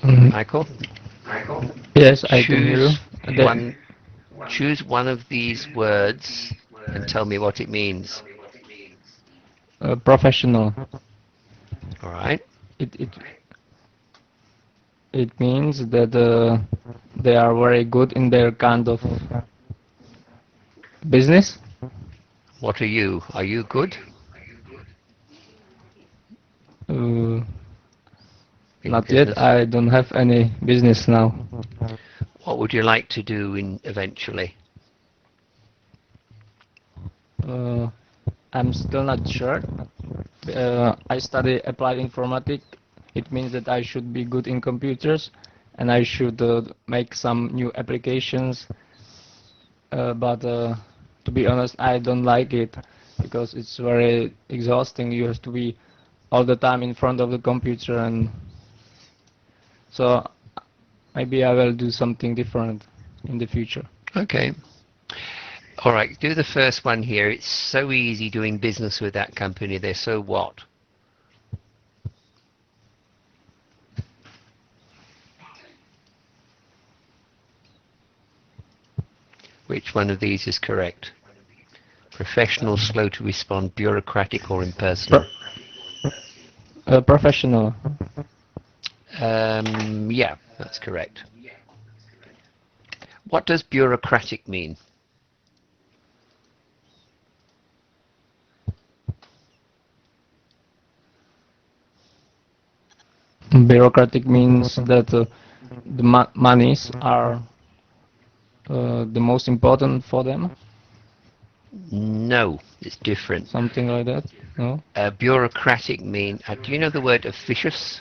Mm, Michael, yes, I can hear you. choose one. Choose one of these words and tell me what it means. Professional. All right. It it it means that they are very good in their kind of business. What are you? Are you good Uh, in Not yet. business? I don't have any business now. What would you like to do in eventually? Uh, I'm still not sure. I study applied informatics. It means that I should be good in computers, and I should make some new applications. But to be honest, I don't like it because it's very exhausting. You have to be all the time in front of the computer, and so maybe I will do something different in the future. Okay. All right. Do the first one here. It's so easy doing business with that company. They're so what? Which one of these is correct? Professional, slow to respond, bureaucratic, or Pro impersonal? Professional. Yeah, that's correct. What does bureaucratic mean? Bureaucratic means that the monies are the most important for them, No, it's different. something like that. No? Bureaucratic mean. Do you know the word officious?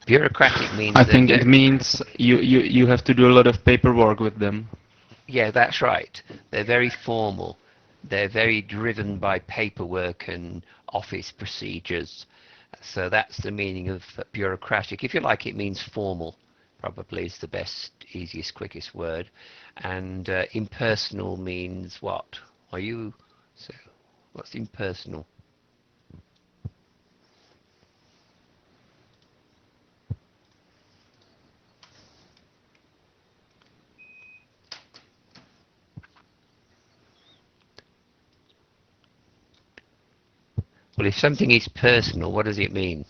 Bureaucratic means I that think it they're. means you have to do a lot of paperwork with them. Yeah, that's right. They're very formal. They're very driven by paperwork and office procedures. So that's the meaning of bureaucratic. If you like, it means formal. Probably is the best, easiest, quickest word. And impersonal means what? Are you? So, what's impersonal? Well, if something is personal, what does it mean?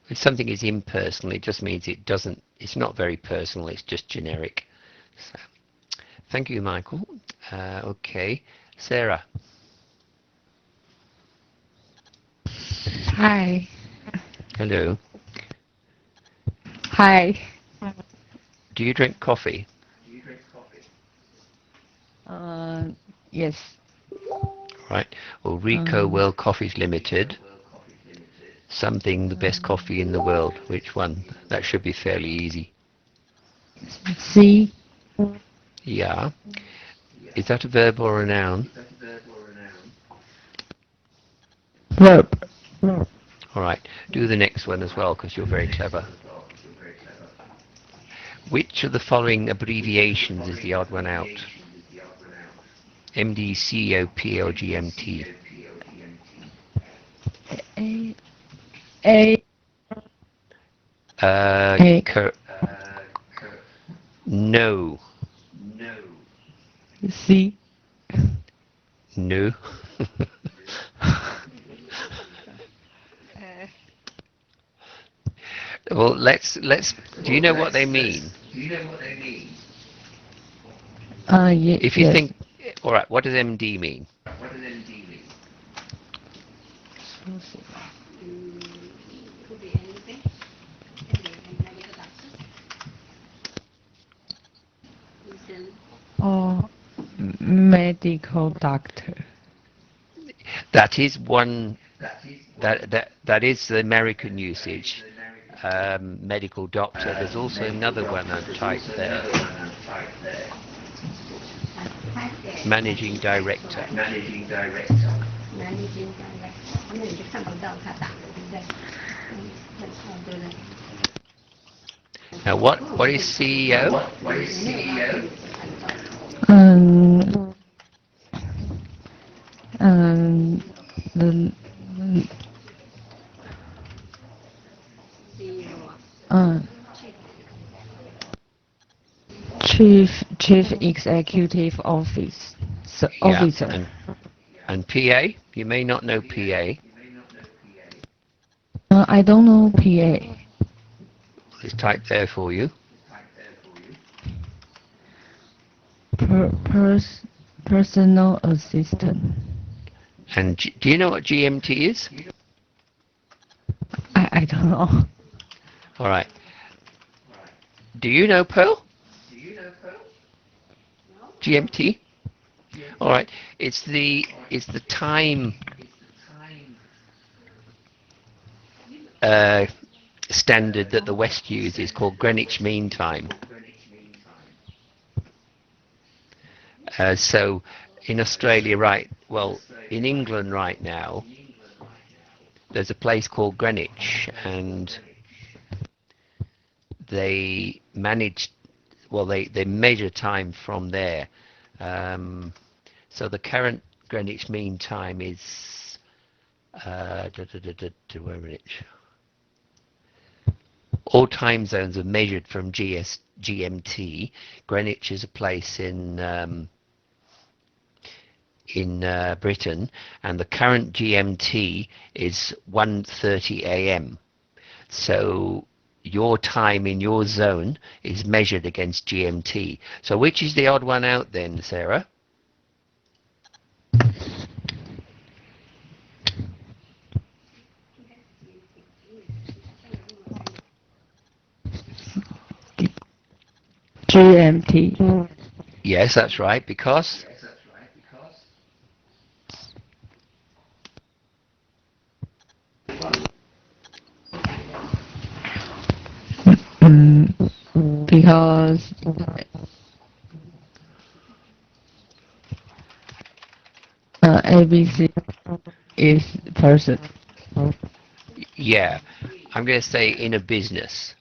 If something is impersonal, it just means it doesn't. It's not very personal. It's just generic. So, thank you, Michael. Okay, Sarah. Hi. Hello. Hi. Do you drink coffee? Uh, yes. Right. Well, Rico Um, World Coffees Limited. Something the best coffee in the world. Which one? That should be fairly easy. C. Yeah. Is that a verb or a noun? Verb. All right. Do the next one as well because you're very clever. Which of the following abbreviations is the odd one out? MD, CEO, PL, GMT. A. A. Uh, A. no. C. No. Well, let's. Do you know what they mean? If you Yes. think, all right, what does MD mean? Or medical doctor. That is one. That is the American usage. Medical doctor. There's also another one I've typed there. Managing director. Now, what is CEO? Um, um, the uh, chief executive office Yeah, officer. and PA? You may not know PA. I don't know PA. It's typed there for you. Personal assistant. And do you know what GMT is? I don't know. All right. Do you know Pearl? GMT? All right. It's the time standard that the West uses called Greenwich Mean Time. So in Australia, in England right now, there's a place called Greenwich, and they measure time from there. So the current Greenwich Mean Time is all time zones are measured from GMT. Greenwich is a place in Britain, and the current GMT is 1:30 a.m. So your time in your zone is measured against GMT. So which is the odd one out then, Sarah? GMT. Yes, that's right, because Because ABC is person. yeah, I'm going to say in a business.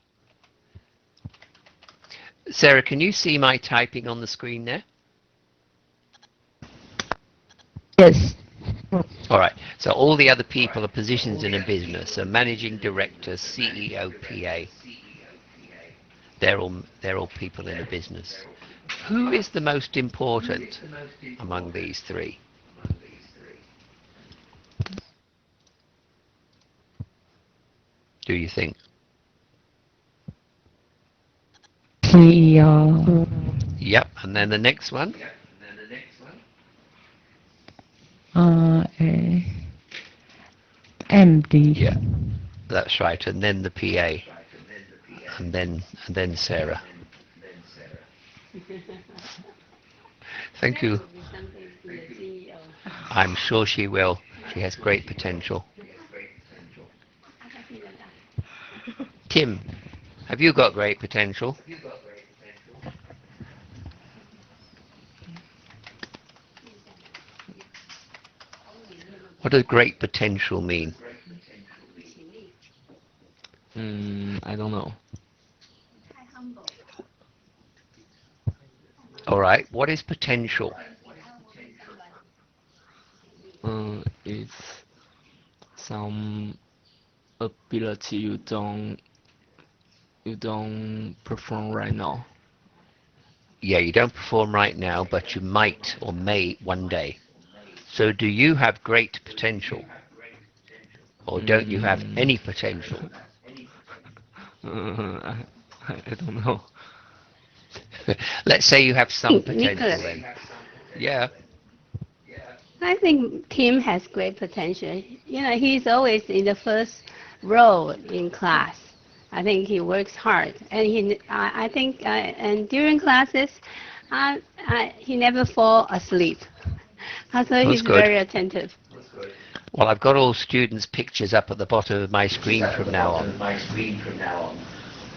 Sarah, can you see my typing on the screen there? Yes. All right. So all the other people are positions in a business. So managing director, CEO, PA. They're all people in a business. Who is the most important among these three? Do you think? CEO. Yep. And then the next one? MD. Yeah. That's right. And then the PA. And then Sarah. Thank you. I'm sure she will. She has great potential. Tim, have you got great potential? What does great potential mean? I don't know. All right. What is potential? It's some ability you don't perform right now. Yeah, you don't perform right now, but you might or may one day. So do you have great potential? Or don't you have Mm, any potential? I don't know. Let's say you have some potential Nicholas. then. Yeah. I think Tim has great potential. He's always in the first row in class. I think he works hard, and I think, and during classes, he never fall asleep. So That's he's good. very attentive. Well, I've got all students' pictures up at the bottom of my screen from now on.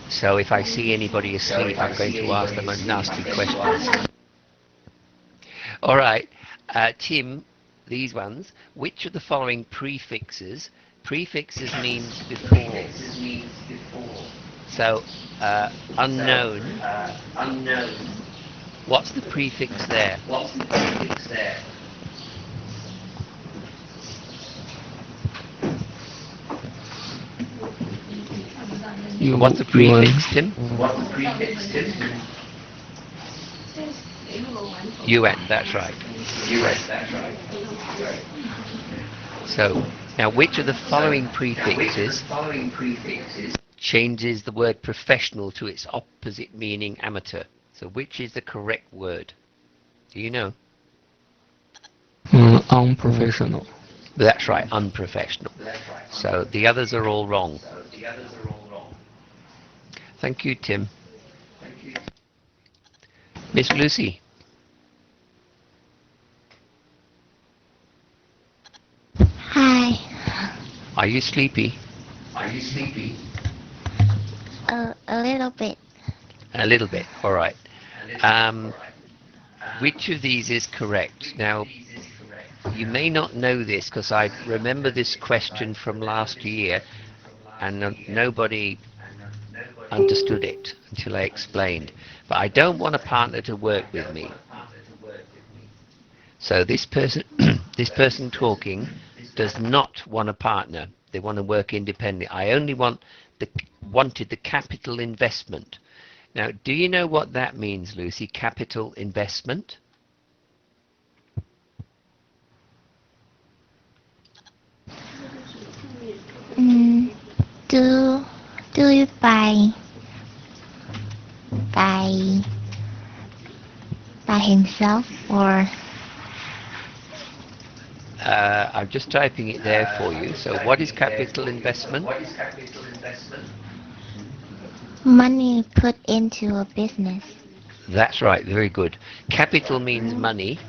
So if I see anybody asleep, I'm going to ask them nasty questions. All right. Tim, these ones. Which of the following prefixes? Prefixes means before. So, unknown. What's the prefix there? What's the prefix, Tim? UN, that's right. So, now which of the following prefixes changes the word professional to its opposite meaning amateur? So which is the correct word? Do you know? Unprofessional. That's right, unprofessional. So the others are all wrong. Thank you, Tim. Miss Lucy. Hi. Are you sleepy? A little bit. A little bit, all right. Which of these is correct? Now, you may not know this because I remember this question from last year and nobody understood it until I explained. But I don't want a partner to work with me. So this person, this person talking does not want a partner. They want to work independently. I only wanted the capital investment. Now, do you know what that means, Lucy? Capital investment? Do it by himself or I'm just typing it there for you. So what is capital investment? money put into a business? That's right, very good. Capital means money,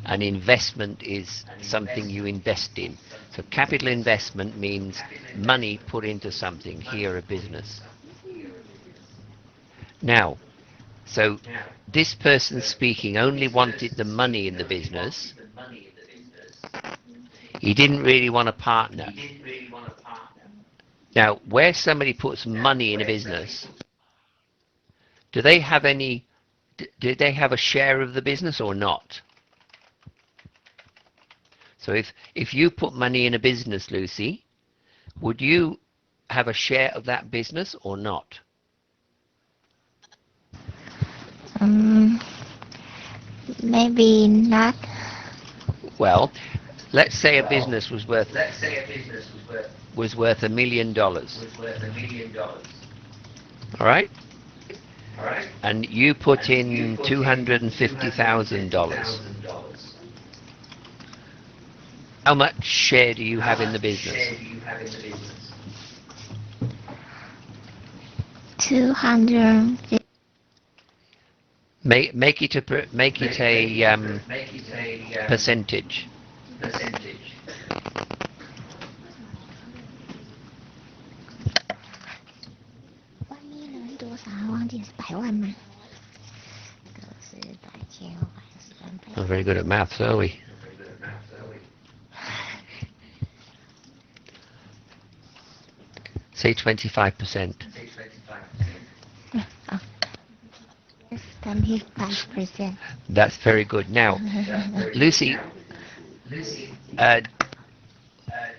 and investment is something you invest in. So capital investment means money put into something, here a business. Now, so this person speaking only wanted the money in the business. He didn't really want a partner. Now, where somebody puts money in a business, do they have a share of the business or not? So if you put money in a business, Lucy, would you have a share of that business or not? Maybe not. Well, let's say a business was worth $1 million. All right? And you put in $250,000. How much share do you have in the business? 250. Make it a percentage. 万亿能是多少？忘记是100万吗？个十百千万1000 Not very good at maths, are we? Say 25%. 25%. That's very good. Now, Lucy,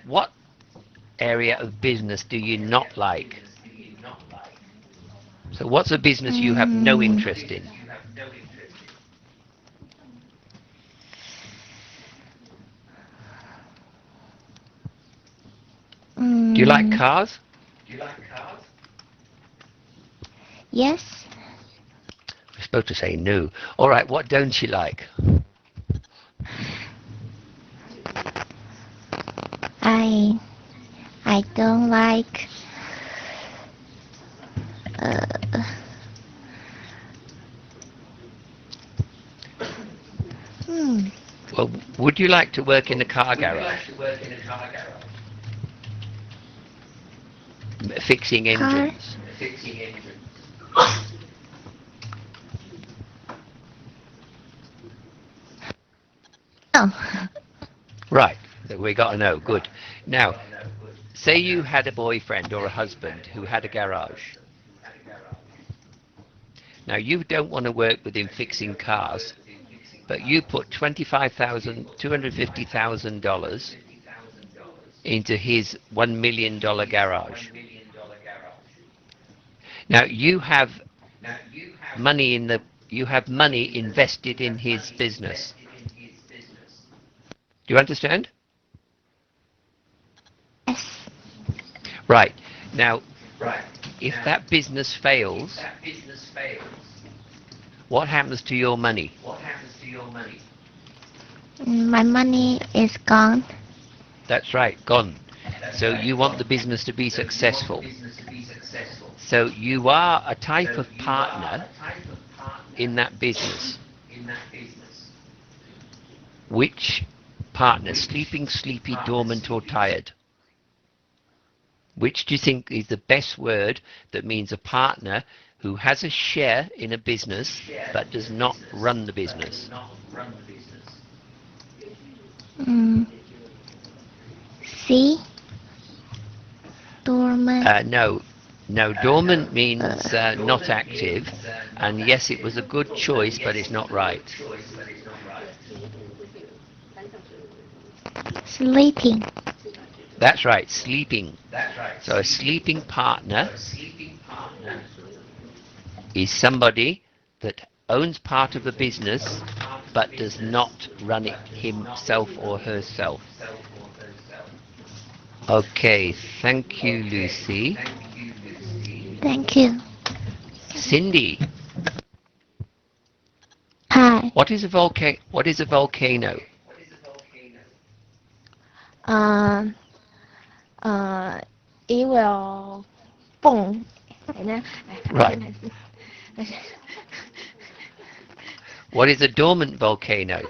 what area of business do you not like? So what's a business you have no interest in? Do you like cars? Yes. We're supposed to say no. All right, what don't you like? I don't like Well, would you like to work in a car garage? Fixing engines. No. Right. We got to know. Good. Now, say you had a boyfriend or a husband who had a garage. Now, you don't want to work with him fixing cars, but you put $250,000 into his $1 million garage. Now, you have money invested in his business. Do you understand? Yes. Right. Now, if that business fails, what happens to your money? My money is gone. That's right, gone. So you want the business to be successful. So you are a type of partner in that business. Which partner? Sleeping, sleepy, dormant, or tired? Which do you think is the best word that means a partner who has a share in a business but does not run the business? C. Dormant. No, dormant means not active, and yes, it was a good choice, but it's not right. Sleeping. That's right, sleeping. So a sleeping partner is somebody that owns part of a business but does not run it himself or herself. Okay, thank you, Lucy. Thank you. Cindy. Hi. What is a volcano? it will 蹦. Right. What is a dormant volcano?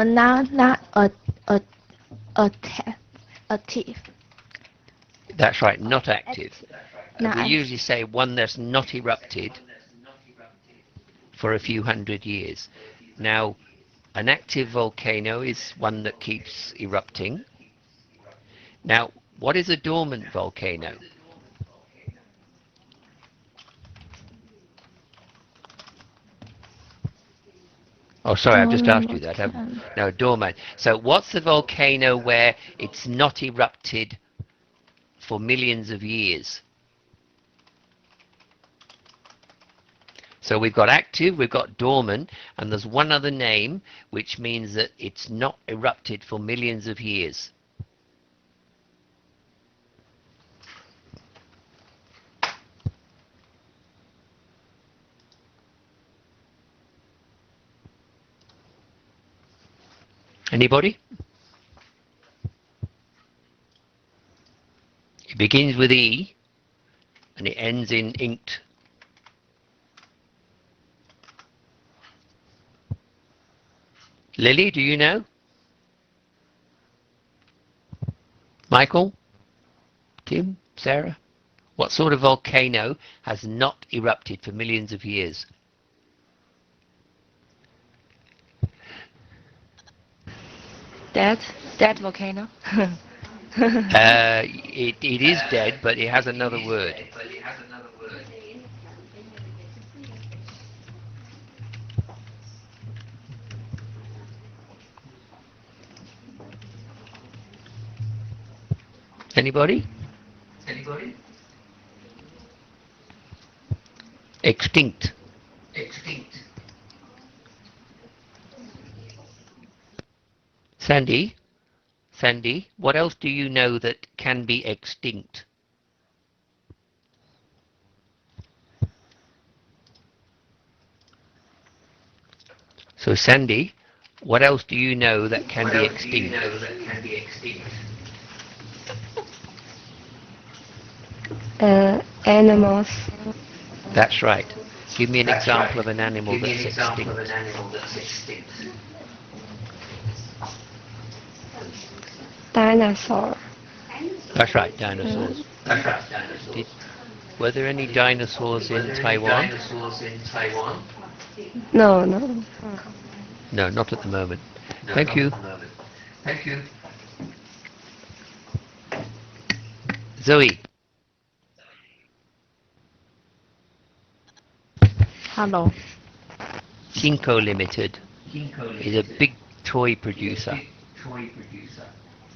Not active. That's right, not active. Not We active. usually say one that's not erupted for a few hundred years. Now, an active volcano is one that keeps erupting. Now, what is a dormant volcano? Oh, sorry, I've just asked you that. No, dormant. So what's the volcano where it's not erupted for millions of years? So we've got active, we've got dormant, and there's one other name which means that it's not erupted for millions of years. Anybody? It begins with E and it ends in inked. Lily, do you know? Michael? Tim? Sarah? What sort of volcano has not erupted for millions of years? Dead volcano. It is dead, but it has another word. Anybody? Extinct. Sandy, what else do you know that can be extinct? So Sandy, what else do you know that can be extinct? Animals. That's right. Give me an example of an animal that's extinct. Dinosaur. That's right, dinosaurs. Were there any dinosaurs in Taiwan? No, no. No, not at the moment. Thank you. Zoe. Hello. Cinco Limited is a big toy producer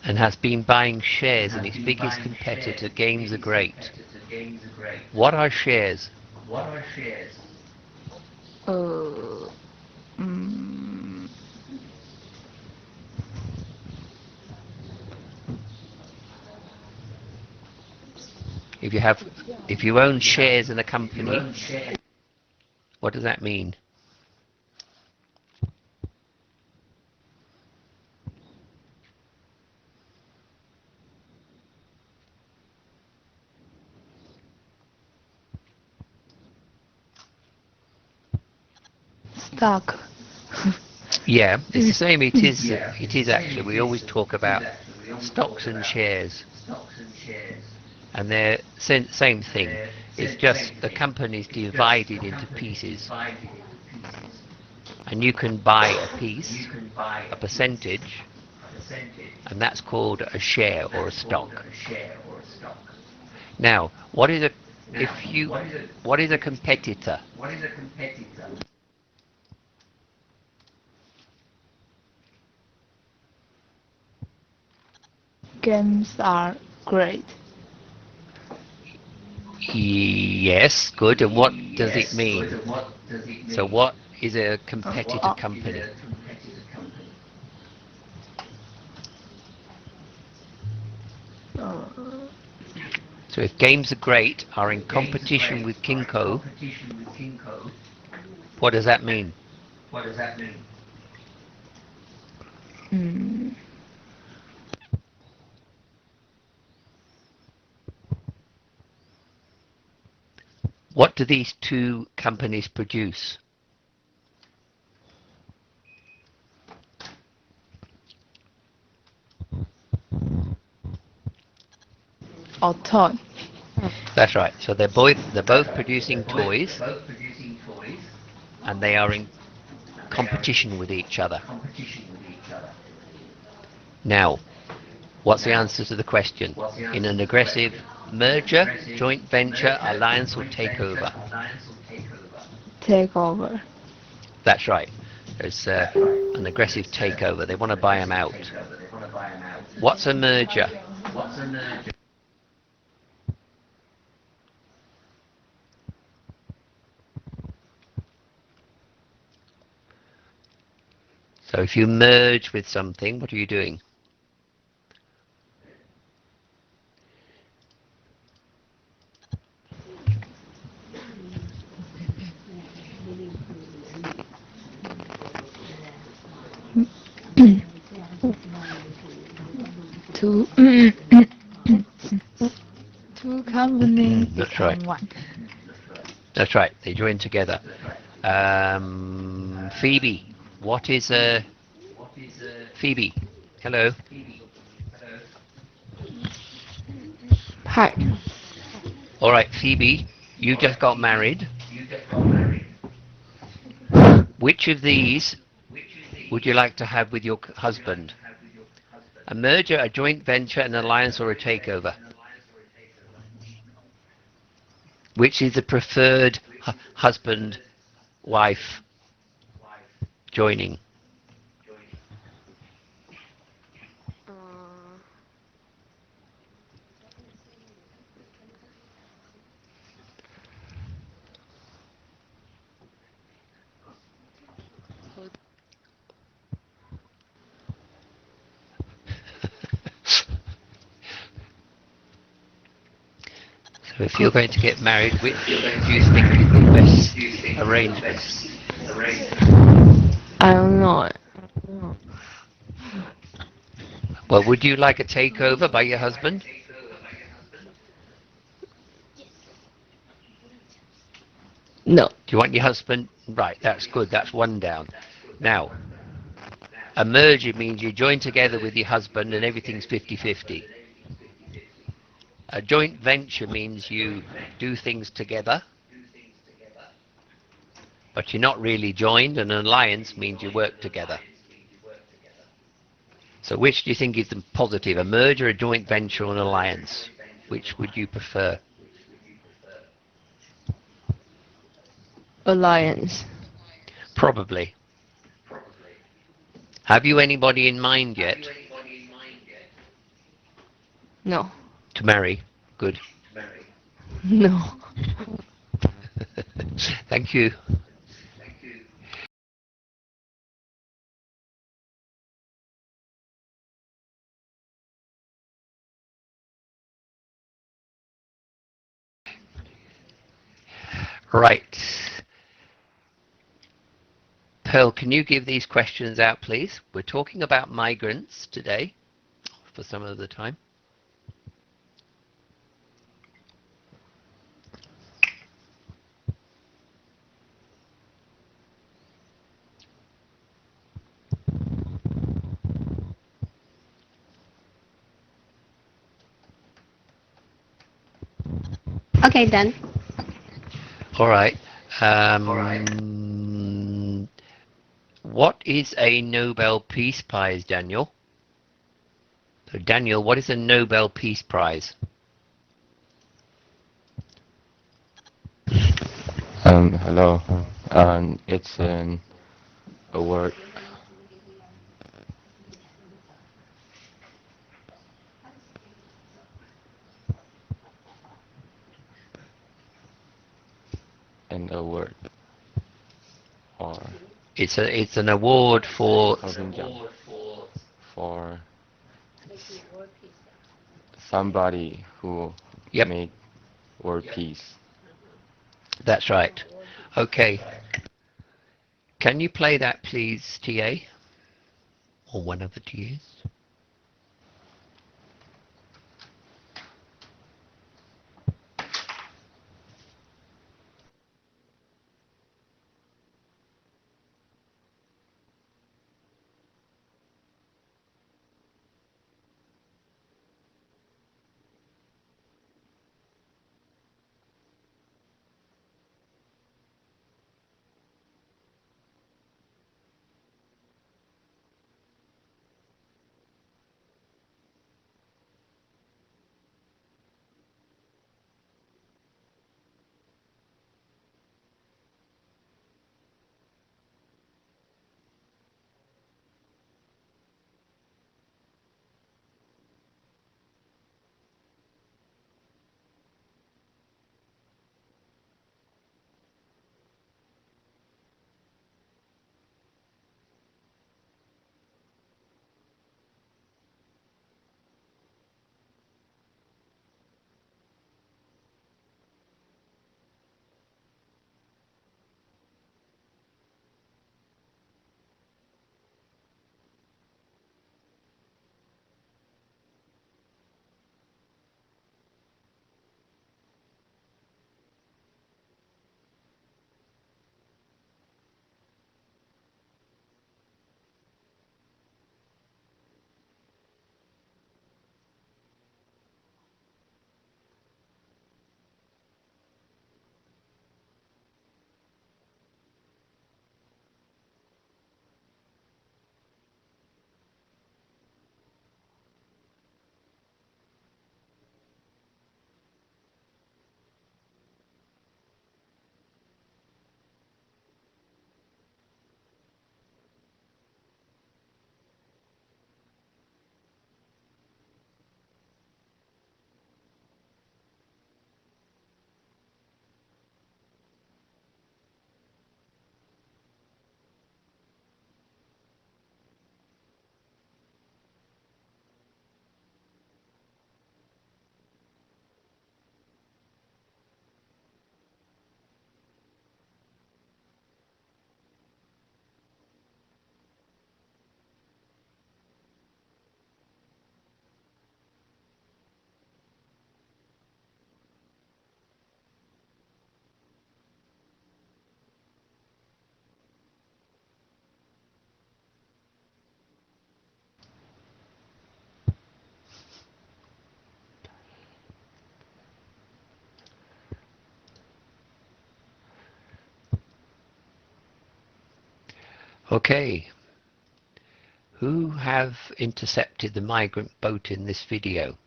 and has been buying shares in its biggest competitor, Games Are Great. What are shares? Mm, If you own shares in a company, what does that mean? Stock. Yeah, it's the same. It is actually. We always talk about stocks and shares, and they're same thing. It's just the company's divided into pieces, and you can buy a piece, a percentage, and that's called a share or a stock. Now, what is a competitor? Games are great. Yes, good. And what does it mean? So what is a competitor company? So if Games Are Great are in competition with Kinko, what does that mean? Mm, What do these two companies produce? a toy. That's right. So they're both producing toys, and they are in competition with each other. Now, what's the answer to the question? In an aggressive merger, joint venture, alliance, or takeover? Takeover. That's right. There's an aggressive takeover. They want to buy them out. What's a merger? So if you merge with something, what are you doing? Two two companies That's become right. one. That's right. They join together. Phoebe, what is a Phoebe? Hello. Hi. All right, Phoebe, you just got married. Which of these would you like to have with your husband? A merger, a joint venture, an alliance, or a takeover? Which is the preferred husband-wife joining? So if you're going to get married, which do you think is the best arrangement? I don't know. Well, would you like a takeover by your husband? No. Do you want your husband? Right, that's good. That's one down. Now, A merger means you join together with your husband and everything's 50-50. A joint venture means you do things together, but you're not really joined, and an alliance means you work together. So which do you think is the positive? A merger, a joint venture, or an alliance? Which would you prefer? Alliance. Probably. Have you anybody in mind yet No. to marry? Good. No. Thank you. Right. Pearl, can you give these questions out, please? We're talking about migrants today for some of the time. Okay, done. All right. What is a Nobel Peace Prize, Daniel? So Daniel, what is a Nobel Peace Prize? Hello. It's an award. An award. Or It's an award for for somebody who Yep. made world peace. That's right. Okay. Can you play that, please, TA? Or one of the TAs? Okay. Who have intercepted the migrant boat in this video?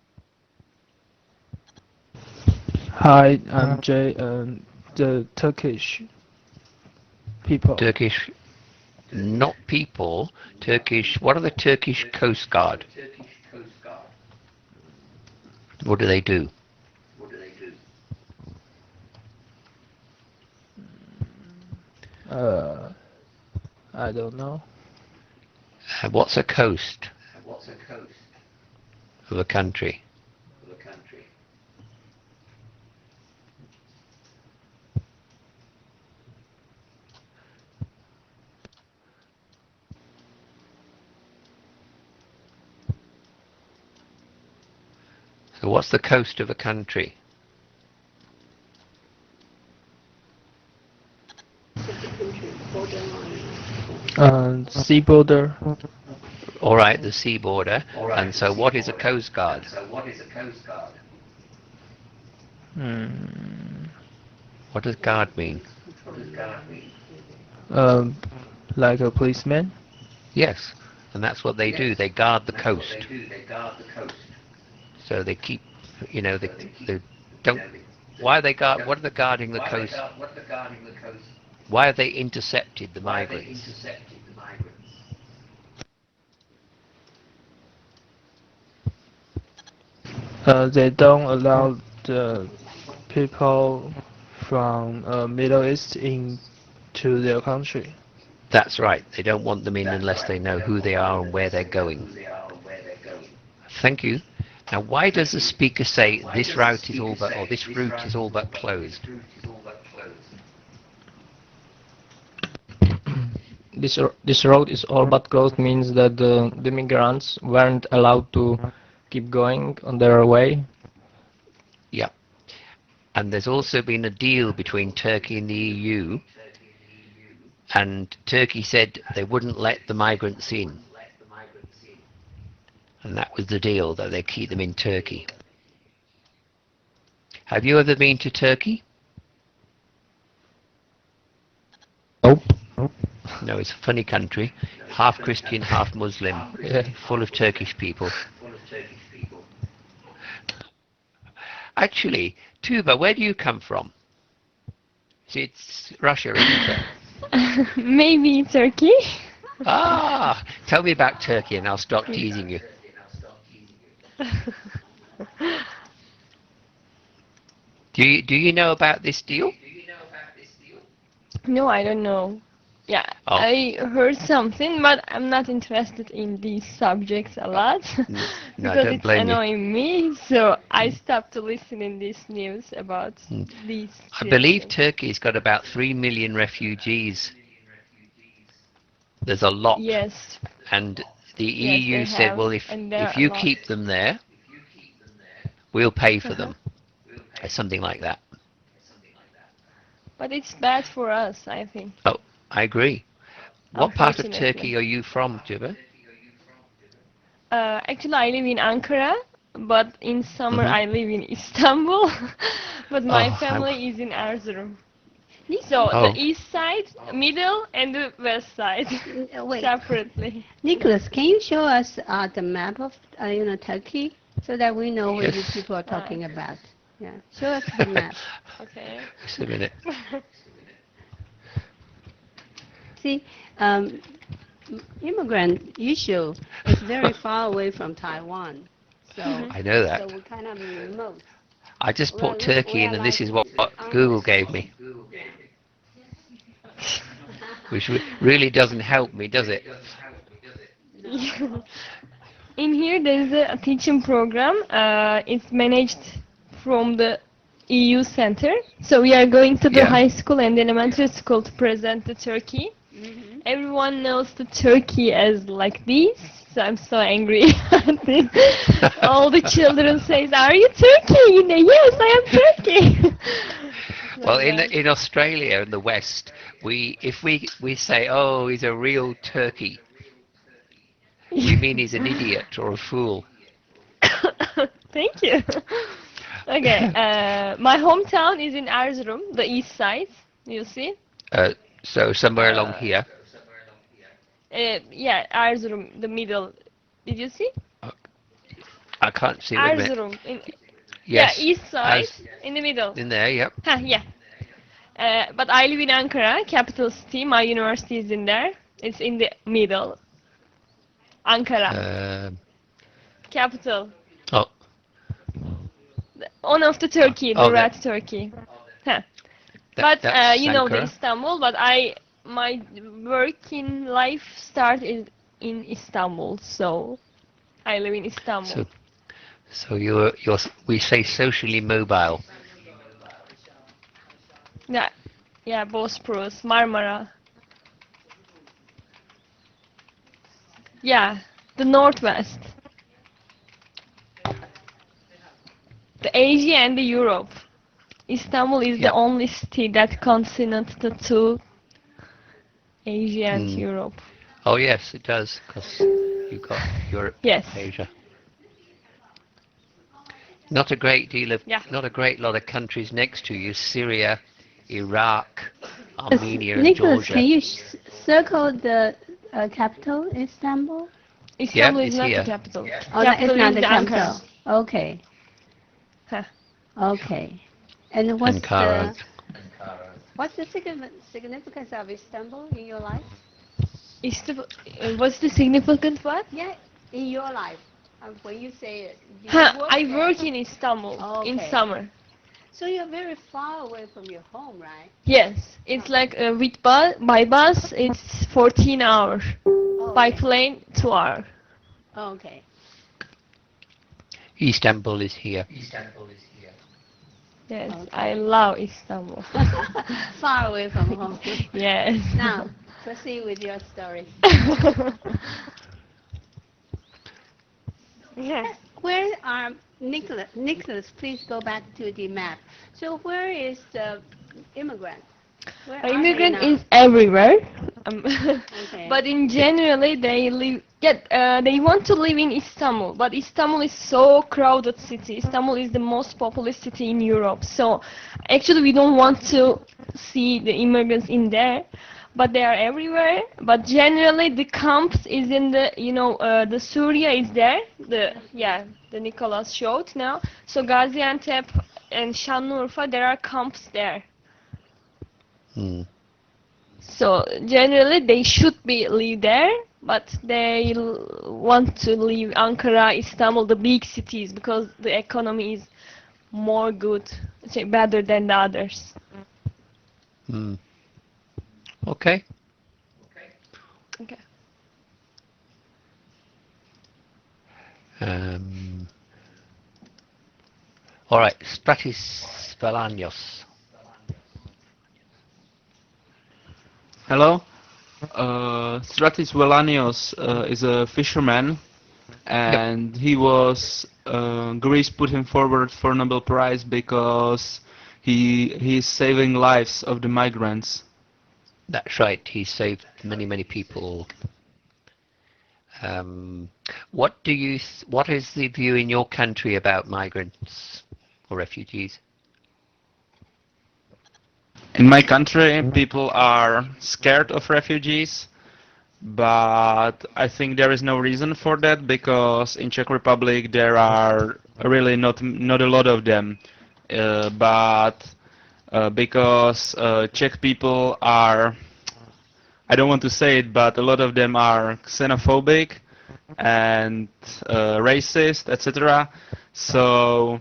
Hi, I'm Jay. The Turkish people. Turkish, not people. Turkish. What are the Turkish Coast Guard? What do they do? I don't know. What's a coast of a country? So what's the coast of a country? Sea border. All right, the sea border. And so what is a coast guard? What does guard mean? Like a policeman. Yes, and that's what they do. They guard the coast. So they keep, they don't. Why are they guard? What are they guarding the coast? Why have they intercepted the migrants? They don't allow the people from Middle East into their country. That's right. They don't want them in unless they know who they are and where they're going. Thank you. Now, why does the speaker say this route is all but, or this route is all but closed? This road is all but closed means that the migrants weren't allowed to keep going on their way. Yeah. And there's also been a deal between Turkey and the EU, and Turkey said they wouldn't let the migrants in. And that was the deal, that they keep them in Turkey. Have you ever been to Turkey? Nope. No, it's a funny country. Half Christian, half Muslim. Yeah. Full of Turkish people. Actually, Tuba, where do you come from? It's Russia, isn't it? Maybe Turkey. Ah, tell me about Turkey and I'll stop teasing you. Do you know about this deal? No, I don't know. Yeah, Oh. I heard something, but I'm not interested in these subjects a lot No, because don't it's blame you. annoying me. So I stopped to listen in this news about these. I believe situations. Turkey's got about 3 million refugees. There's a lot. Yes. And the Yes, EU they said, have, well, and there if are a you lot. keep them there, we'll pay for them. Something like that. But it's bad for us, I think. Oh, I agree. What part of Unfortunately. Turkey are you from, Tuba? Actually, I live in Ankara, but in summer Mhm. I live in Istanbul. But my Oh, family is in Erzurum. So the Oh. east side, middle, and the west side Wait, separately. Nicholas, can you show us the map of Turkey so that we know what you Yes. people are talking about? Yeah, show us the map. Okay. Just a minute. See, immigrant issue is very far away from Taiwan, so I know that. so we're kind of remote. I just We're put Turkey in, and this is what Google gave me, which really doesn't help me, does it? In here, there is a teaching program. It's managed from the EU center. So we are going to the Yeah. high school and elementary school to present the Turkey. Everyone knows the Turkey as like this. So I'm so angry at this. All the children says, "Are you Turkey?" Yes, I am Turkey. Well, Like that. in Australia, in the West, if we say, "Oh, he's a real turkey," we mean he's an idiot or a fool. Thank you. Okay, my hometown is in Erzurum, the east side. You see? So somewhere along here. Yeah, Erzurum, the middle. Did you see? I can't see. Wait a minute. Erzurum. Yes. Yeah, east side, As in the middle. in there. Yep. Yeah. But I live in Ankara, capital city. My university is in there. It's in the middle. Ankara, capital. Oh. One of the Turkey, the Oh, red Turkey. Huh. But That's you know the Ankara. Istanbul. But my working life started in Istanbul, so I live in Istanbul. So you're we say socially mobile. Yeah, Bosporus, Marmara. Yeah, the northwest. The Asia and the Europe. Istanbul is the Yep. only city that continents the two, Asia and Europe. Oh yes, it does, because you've got Europe, Yes. Asia. Not a great lot of countries next to you: Syria, Iraq, Armenia, and Nicholas, Georgia. can you circle the capital, Istanbul? Istanbul is it's not here. the capital. Oh, that is Capital not is the Ankara. capital. Okay. Huh. Okay. And Ankara. what's the significance of Istanbul in your life? What's the significant what? Yeah, in your life. When you say it, I work in Istanbul in summer. So you're very far away from your home, right? Yes, it's like with by bus it's 14 hours. By plane 2 hours. Okay. Istanbul is here. Yes, I love Istanbul. Far away from home. Yes. Now, proceed with your story. Yeah. Where are Nicholas, please go back to the map. So where is the immigrant? Where are Immigrant they now? is everywhere. Okay. But in generally they live. Yeah, they want to live in Istanbul, but Istanbul is so crowded city. Istanbul is the most populous city in Europe. So actually we don't want to see the immigrants in there. But they are everywhere. But generally, the camps is in the, the Syria is there. The Nicholas showed now. So Gaziantep and Şanlıurfa, there are camps there. So generally, they should live there, but they want to leave Ankara, Istanbul, the big cities, because the economy is more good, better than the others. Okay. Okay. All right, Stratis Valanios. Hello. Stratis Valanios is a fisherman, and he was Greece put him forward for Nobel Prize because he's saving lives of the migrants. That's right. He saved many people. What is the view in your country about migrants or refugees? In my country, people are scared of refugees, but I think there is no reason for that because in Czech Republic there are really not a lot of them, but because Czech people are, I don't want to say it, but a lot of them are xenophobic and racist, etc. So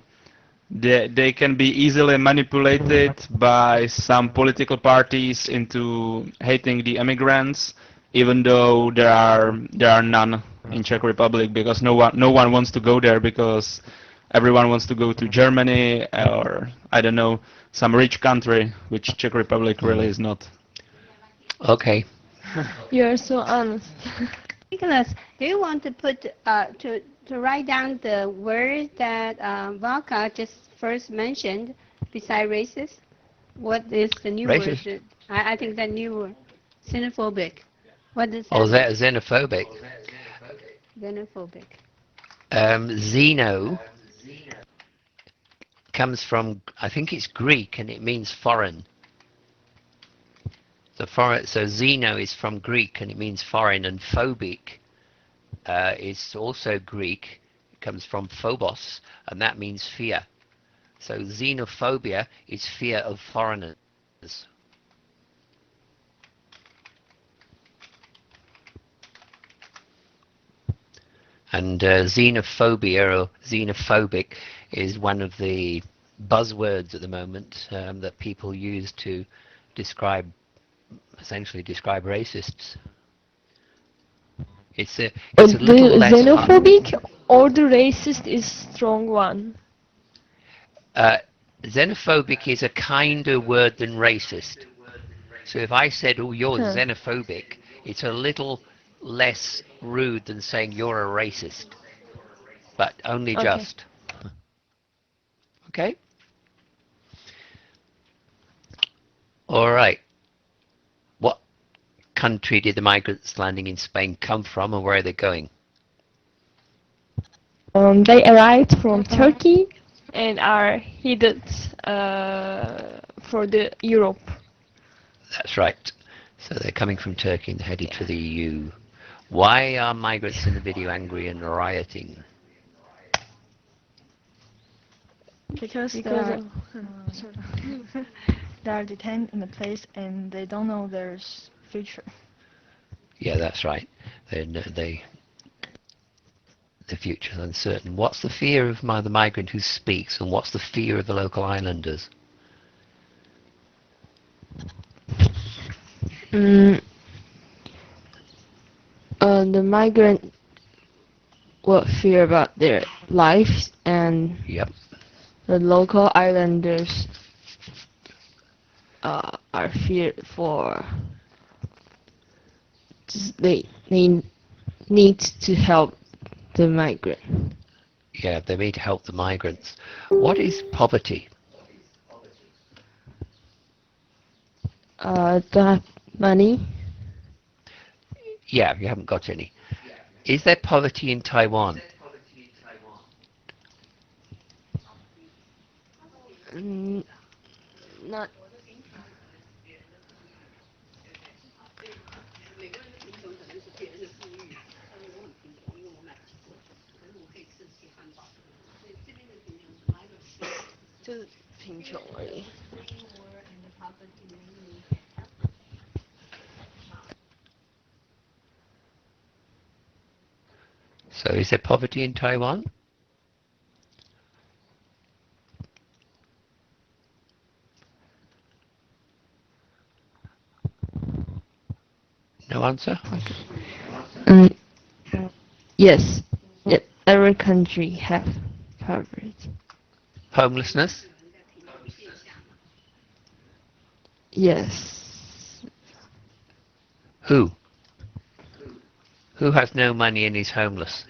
they can be easily manipulated by some political parties into hating the immigrants, even though there are none in Czech Republic because no one wants to go there because everyone wants to go to Germany or I don't know some rich country, which Czech Republic really is not. Okay. You're so honest. Nicholas, do you want to put to write down the word that Valka just first mentioned beside racist? What is the new Racist? word? I think that new word, xenophobic. What does that Oh, mean? that xenophobic. Xenophobic. Xeno comes from, I think it's Greek, and it means foreign. So xeno is from Greek and it means foreign, and phobic is also Greek. It comes from phobos, and that means fear. So xenophobia is fear of foreigners. And xenophobia or xenophobic is one of the buzzwords at the moment that people use to essentially describe racists. It's a little The less xenophobic or the racist is strong one. Xenophobic is a kinder word than racist. So if I said, "Oh, you're xenophobic," it's a little less rude than saying you're a racist, but only Okay. just. Okay? All right. What country did the migrants landing in Spain come from, and where are they going? They arrived from Turkey and are headed for the Europe. That's right. So they're coming from Turkey and headed for the EU. Why are migrants in the video angry and rioting? Because they Because are of, they are detained in a place and they don't know their future. Yeah, that's right. The future's uncertain. What's the fear of the migrant who speaks, and what's the fear of the local islanders? The migrant will fear about their lives, and Yep. the local islanders are feared for they need to help the migrant. Yeah, they need to help the migrants. What is poverty? Don't have money. Yeah, you haven't got any. Is there poverty in Taiwan? Not. So is there poverty in Taiwan? No answer? Yes. Every country have poverty. Homelessness? Yes. Who? Who has no money and is homeless?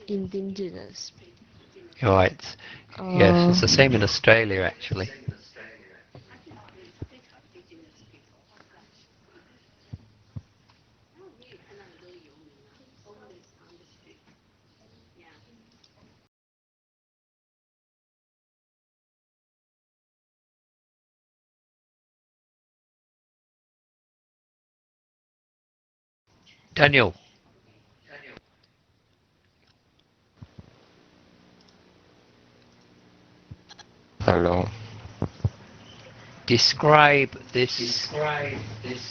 Indigenous. Right. Yes, it's the same in Australia actually. Daniel. Hello. Describe this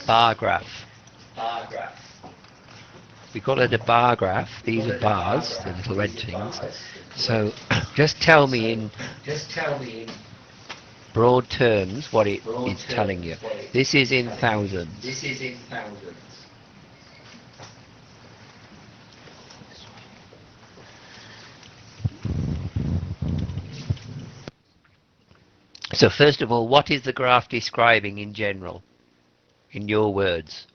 bar graph. We call it a bar graph. These are bars, the little red things. So just tell me in broad terms what it is telling you. This is in thousands. So first of all, what is the graph describing in general, in your words?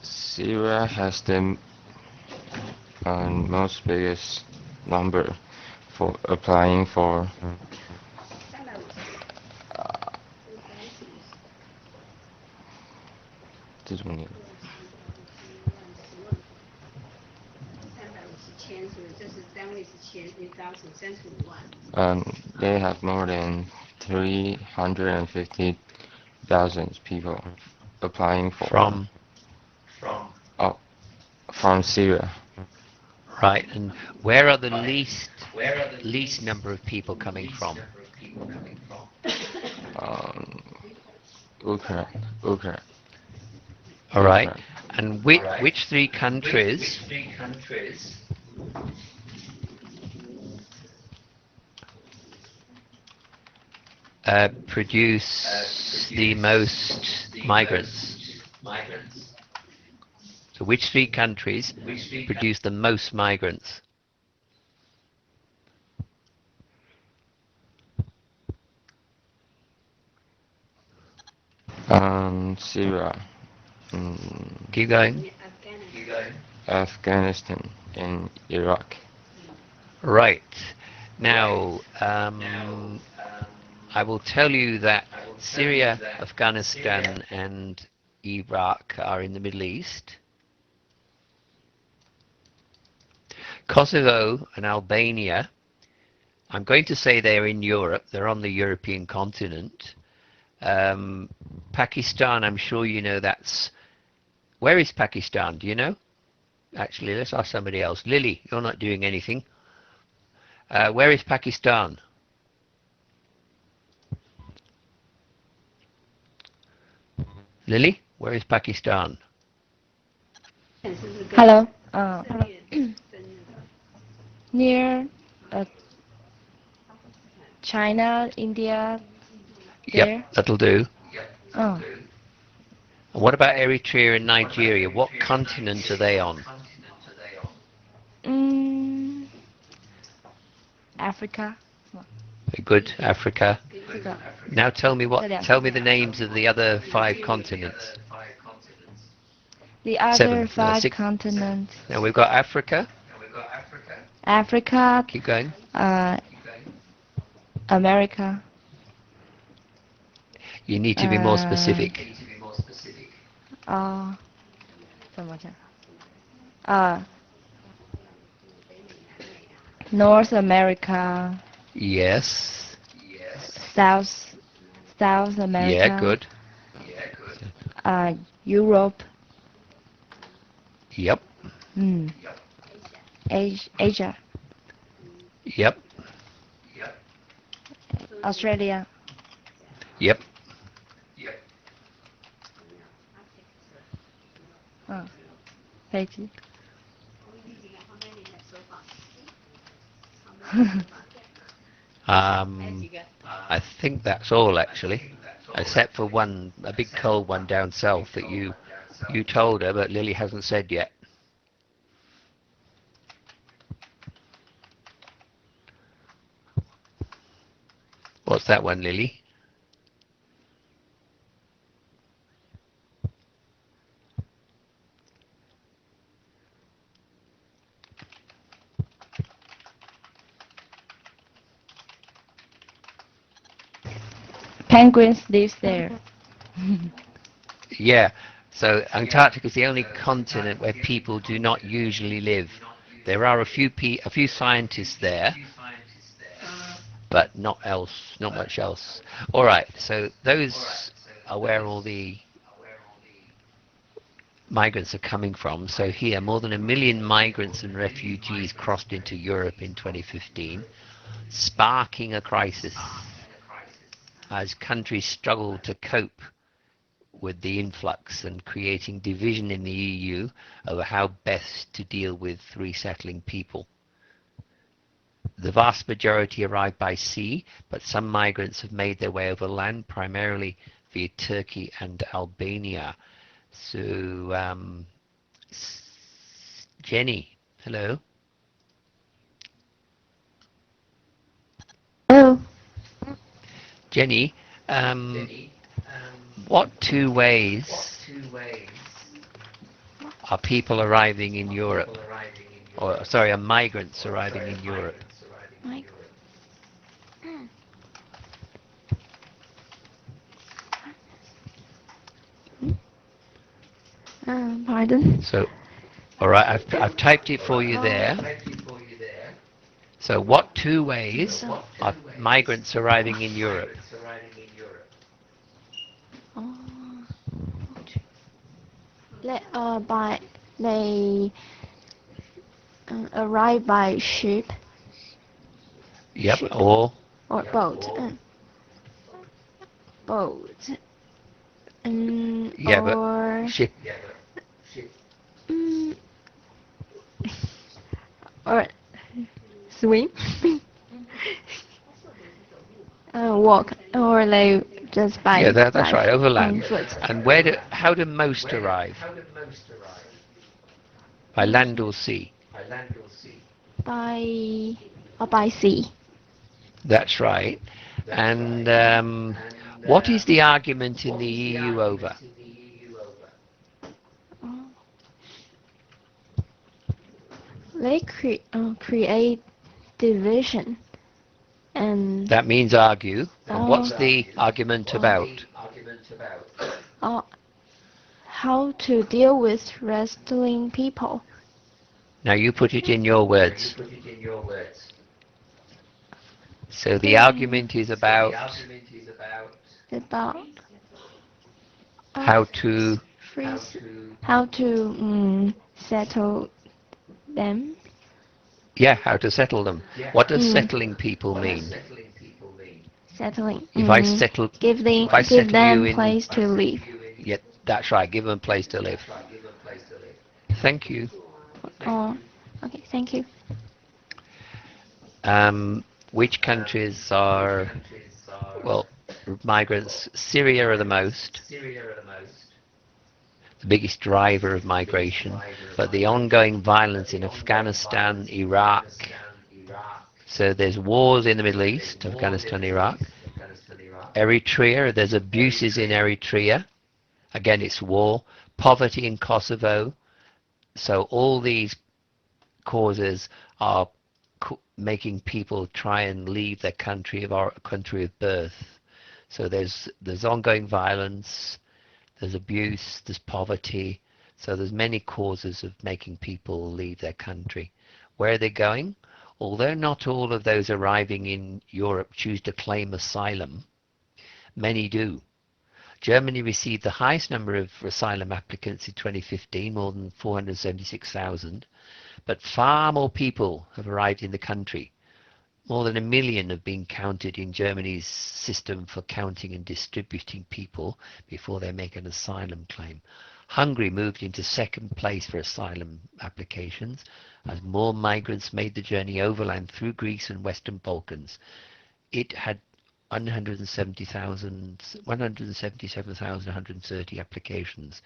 Syria has the most biggest number for applying for 这种年。They have more than 350,000 people applying for from Syria. Right, and where are the least number of people coming from? Ukraine. All right, and which three countries produce the most migrants? So which three countries produce the most migrants? Syria. Keep going. Afghanistan and Iraq. Right. Now, I will tell you that Syria, Afghanistan, and Iraq are in the Middle East. Kosovo and Albania, I'm going to say they're in Europe. They're on the European continent. Pakistan, I'm sure you know that's... Where is Pakistan? Do you know? Actually, let's ask somebody else. Lily, you're not doing anything. Where is Pakistan? Lily, where is Pakistan? Hello. Near China, India. There. Yep, that'll do. Oh. And what about Eritrea and Nigeria? What continent are they on? Africa. Very good, Africa. Africa. Now tell me the names of the other 5 continents. The other 7, 5 6. continents. Now we've got Africa. Africa. Keep going. America. You need to be more specific. North America. Yes. South America. Yeah, good. Europe. Yep. Asia. Yep. Australia. Yep. Fiji. I think that's all actually, except for one, a big cold one down south that you told her, but Lily hasn't said yet. What's that one, Lily? Penguins live there. Yeah, so Antarctica is the only continent where people do not usually live. There are a few scientists there, but not much else. All right, so those are where all the migrants are coming from. So here, more than 1 million migrants and refugees crossed into Europe in 2015, sparking a crisis as countries struggle to cope with the influx and creating division in the EU over how best to deal with resettling people. The vast majority arrived by sea, but some migrants have made their way over land, primarily via Turkey and Albania. So, Jenny, hello. Hello. Jenny, what 2 ways are people arriving in Europe? Or, sorry, are migrants arriving in Europe? Pardon? So, all right, I've typed it for you there. So what 2 ways are migrants arriving in Europe? They arrive by ship. Yep, Ship. or Boat. Boat. yeah, but Or ship. or swim. Walk, or they just by Yeah, that's right, overland. foot. And how do most arrive? By land or sea? By sea. That's right. And what is the argument in the EU over? They create division, and That means argue. And what's the argument about? how to deal with wrestling people. Now you put it in your words. So the argument is about how to settle them. yeah, how to settle them. What does settling people mean? Settling. If I settle, Give if I them settle you in, place to live. yeah, that's right. Give them a place to live. Thank you. Oh, okay. Thank you. Which countries are well migrants? Syria are the most. The biggest driver of migration, but the ongoing violence in Afghanistan, Iraq. So there's wars in the Middle East, Afghanistan, Iraq. Eritrea, there's abuses in Eritrea. Again, it's war. Poverty in Kosovo. So all these causes are making people try and leave their country of birth. So there's ongoing violence. There's abuse, there's poverty, so there's many causes of making people leave their country. Where are they going? Although not all of those arriving in Europe choose to claim asylum, many do. Germany received the highest number of asylum applicants in 2015, more than 476,000, but far more people have arrived in the country. More than 1 million have been counted in Germany's system for counting and distributing people before they make an asylum claim. Hungary moved into second place for asylum applications as more migrants made the journey overland through Greece and Western Balkans. It had 177,130 applications.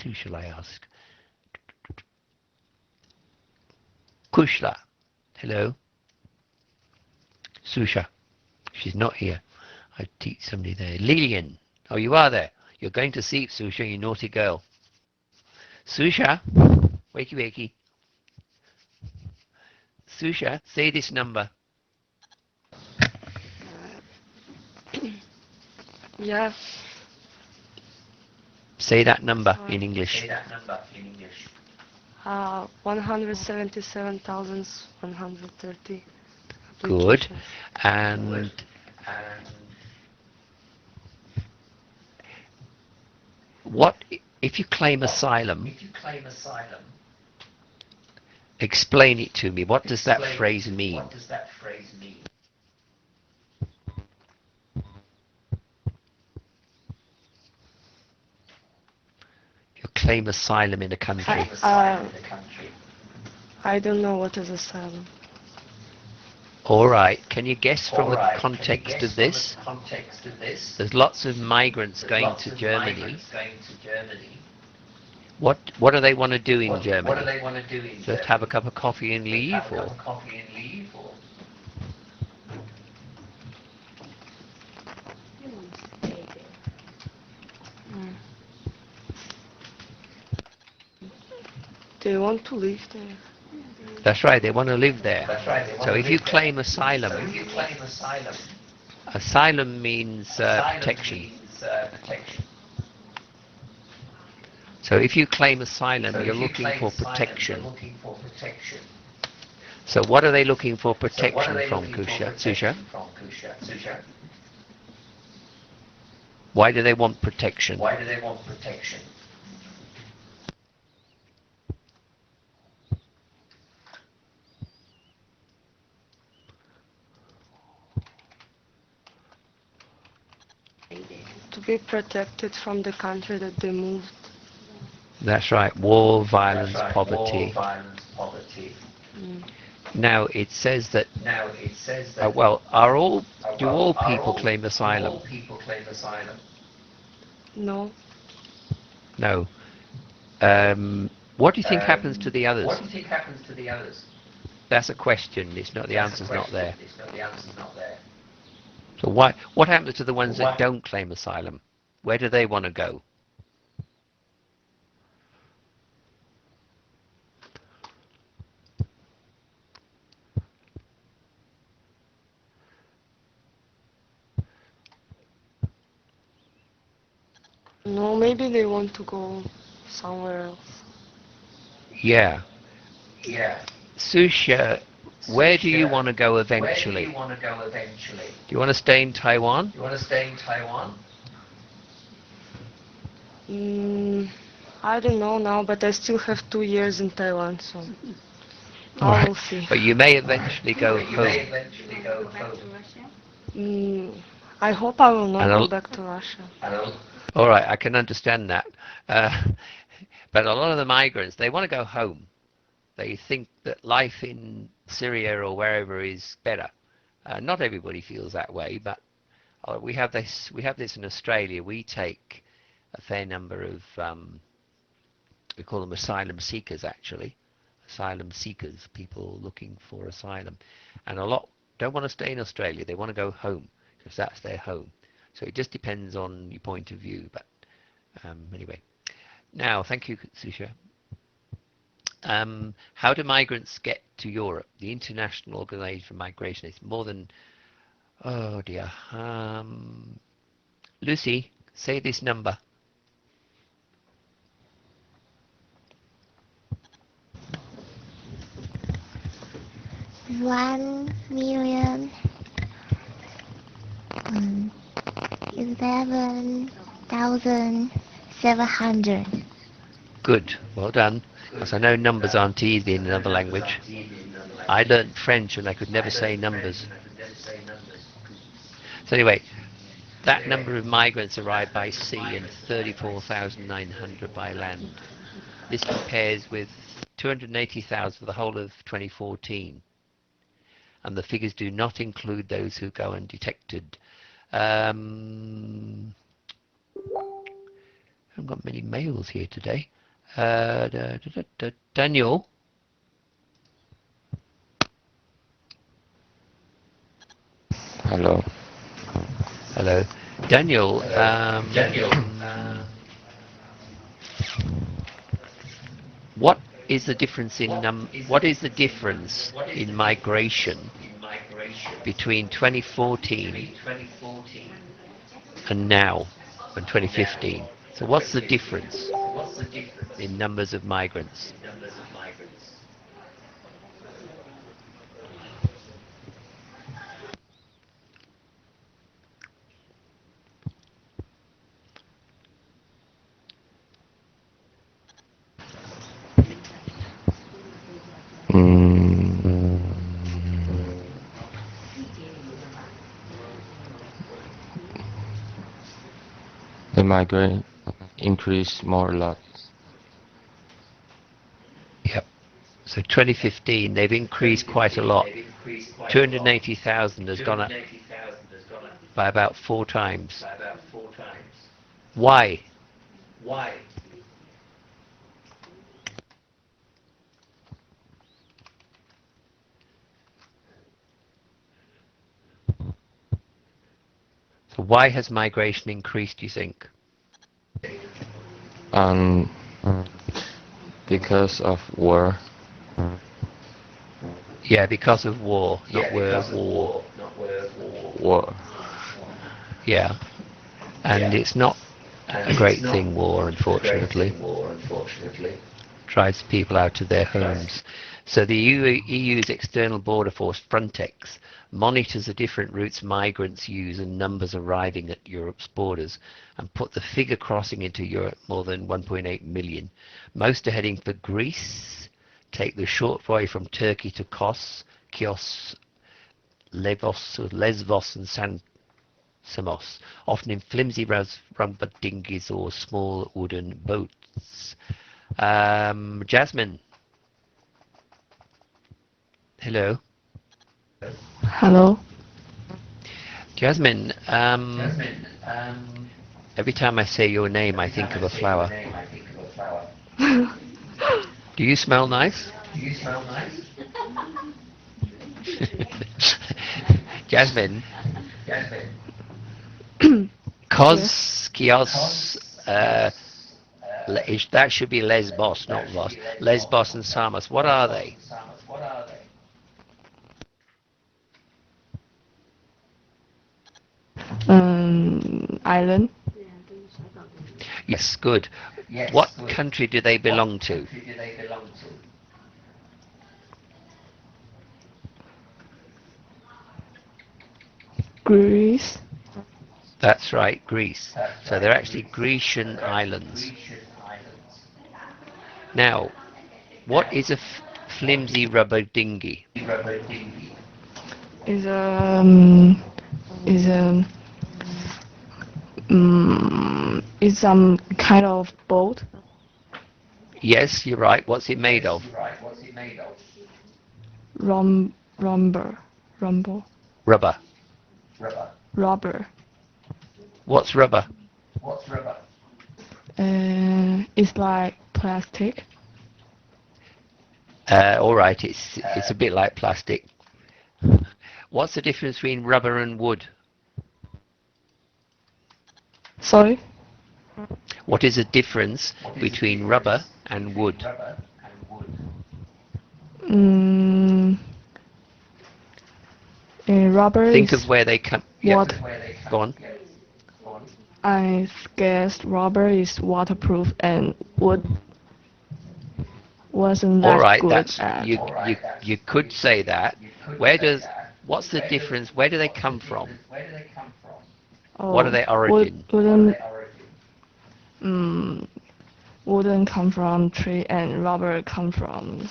Who shall I ask? Kushla. Hello. Susha. She's not here. I teach somebody there. Lillian. Oh, you are there. You're going to sleep, Susha, you naughty girl. Susha. Wakey, wakey. Susha, say this number. Yeah. Say that number in English. 177,130. Good. And what if you claim asylum? Explain it to me. What does that phrase mean? You claim asylum in a country. I don't know what is asylum. All right. Can you guess from the context of this? There's lots of migrants going to Germany. What do they want to do in Germany? Just have a cup of coffee and leave, or? They want to live there. That's right. They want to live there. So if you claim asylum, Asylum means protection. So if you claim asylum, you're looking for protection. So what are they looking for protection from, Susha? Why do they want protection? To be protected from the country that they moved. That's right. War, violence, poverty. Now it says that. Well, do all people claim asylum? No. No. What do you think happens to the others? That's a question. It's not. The answer's not there. So what happens to the ones that don't claim asylum? Where do they want to go? No, maybe they want to go somewhere else. Yeah. Susha, where do you want to go eventually? Do you want to stay in Taiwan? I don't know now, but I still have 2 years in Taiwan, so I will see. But you may eventually go home. I hope I will not go back to Russia. All right, I can understand that. But a lot of the migrants, they want to go home. They think that life in Syria or wherever is better. Not everybody feels that way, but we have this in Australia. We take a fair number of, we call them asylum seekers actually. Asylum seekers, people looking for asylum. And a lot don't want to stay in Australia. They want to go home because that's their home. So it just depends on your point of view. But anyway. Now, thank you, Susha. How do migrants get to Europe? The International Organization for Migration is more than... Oh, dear. Lucy, say this number. 1,011,700. Good. Well done. Because I know numbers aren't easy in another language. I learned French and I could never say numbers. So anyway, that number of migrants arrived by sea and 34,900 by land. This compares with 280,000 for the whole of 2014. And the figures do not include those who go undetected. I haven't got many mails here today. Daniel? Hello. Hello. Daniel, what is the difference in migration between 2014 and now and 2015? So what's the difference in numbers of migrants? The migrant increased more a lot. Yep. So 2015, they've increased quite a lot. 280,000 has gone up by about 4 times. Why? So why has migration increased, do you think? Because of war. Yeah, because of war, not war. War. Yeah, and it's not a great thing, war, unfortunately. Drives people out of their homes. So the EU's external border force, Frontex, monitors the different routes migrants use and numbers arriving at Europe's borders, and put the figure crossing into Europe more than 1.8 million. Most are heading for Greece, take the short voyage from Turkey to Chios, Lesbos and San Samos, often in flimsy rubber dinghies or small wooden boats. Jasmine. Hello. Hello. Jasmine, every time I say your name, I think of a flower. Do you smell nice? Jasmine. Chios, that should be Lesbos, not Vos. Lesbos and Samos, what are they? Island. Yes, good. What country do they belong to? Greece. That's right, Greece. So they're actually Grecian islands. Now, what is a flimsy rubber dinghy? Is is some kind of boat. Yes, you're right. What's it made of? Rubber. Rubber. Rubber. What's rubber? It's like plastic. All right, it's a bit like plastic. What's the difference between rubber and wood? Sorry? What is the difference between rubber and wood? Rubber Think is of where they come. what? Yeah. Go on. I guess rubber is waterproof and wood wasn't that All right, good that's at. you could say that. What's the difference? Where do they come from? What are their origin? Wouldn't come from tree and rubber come from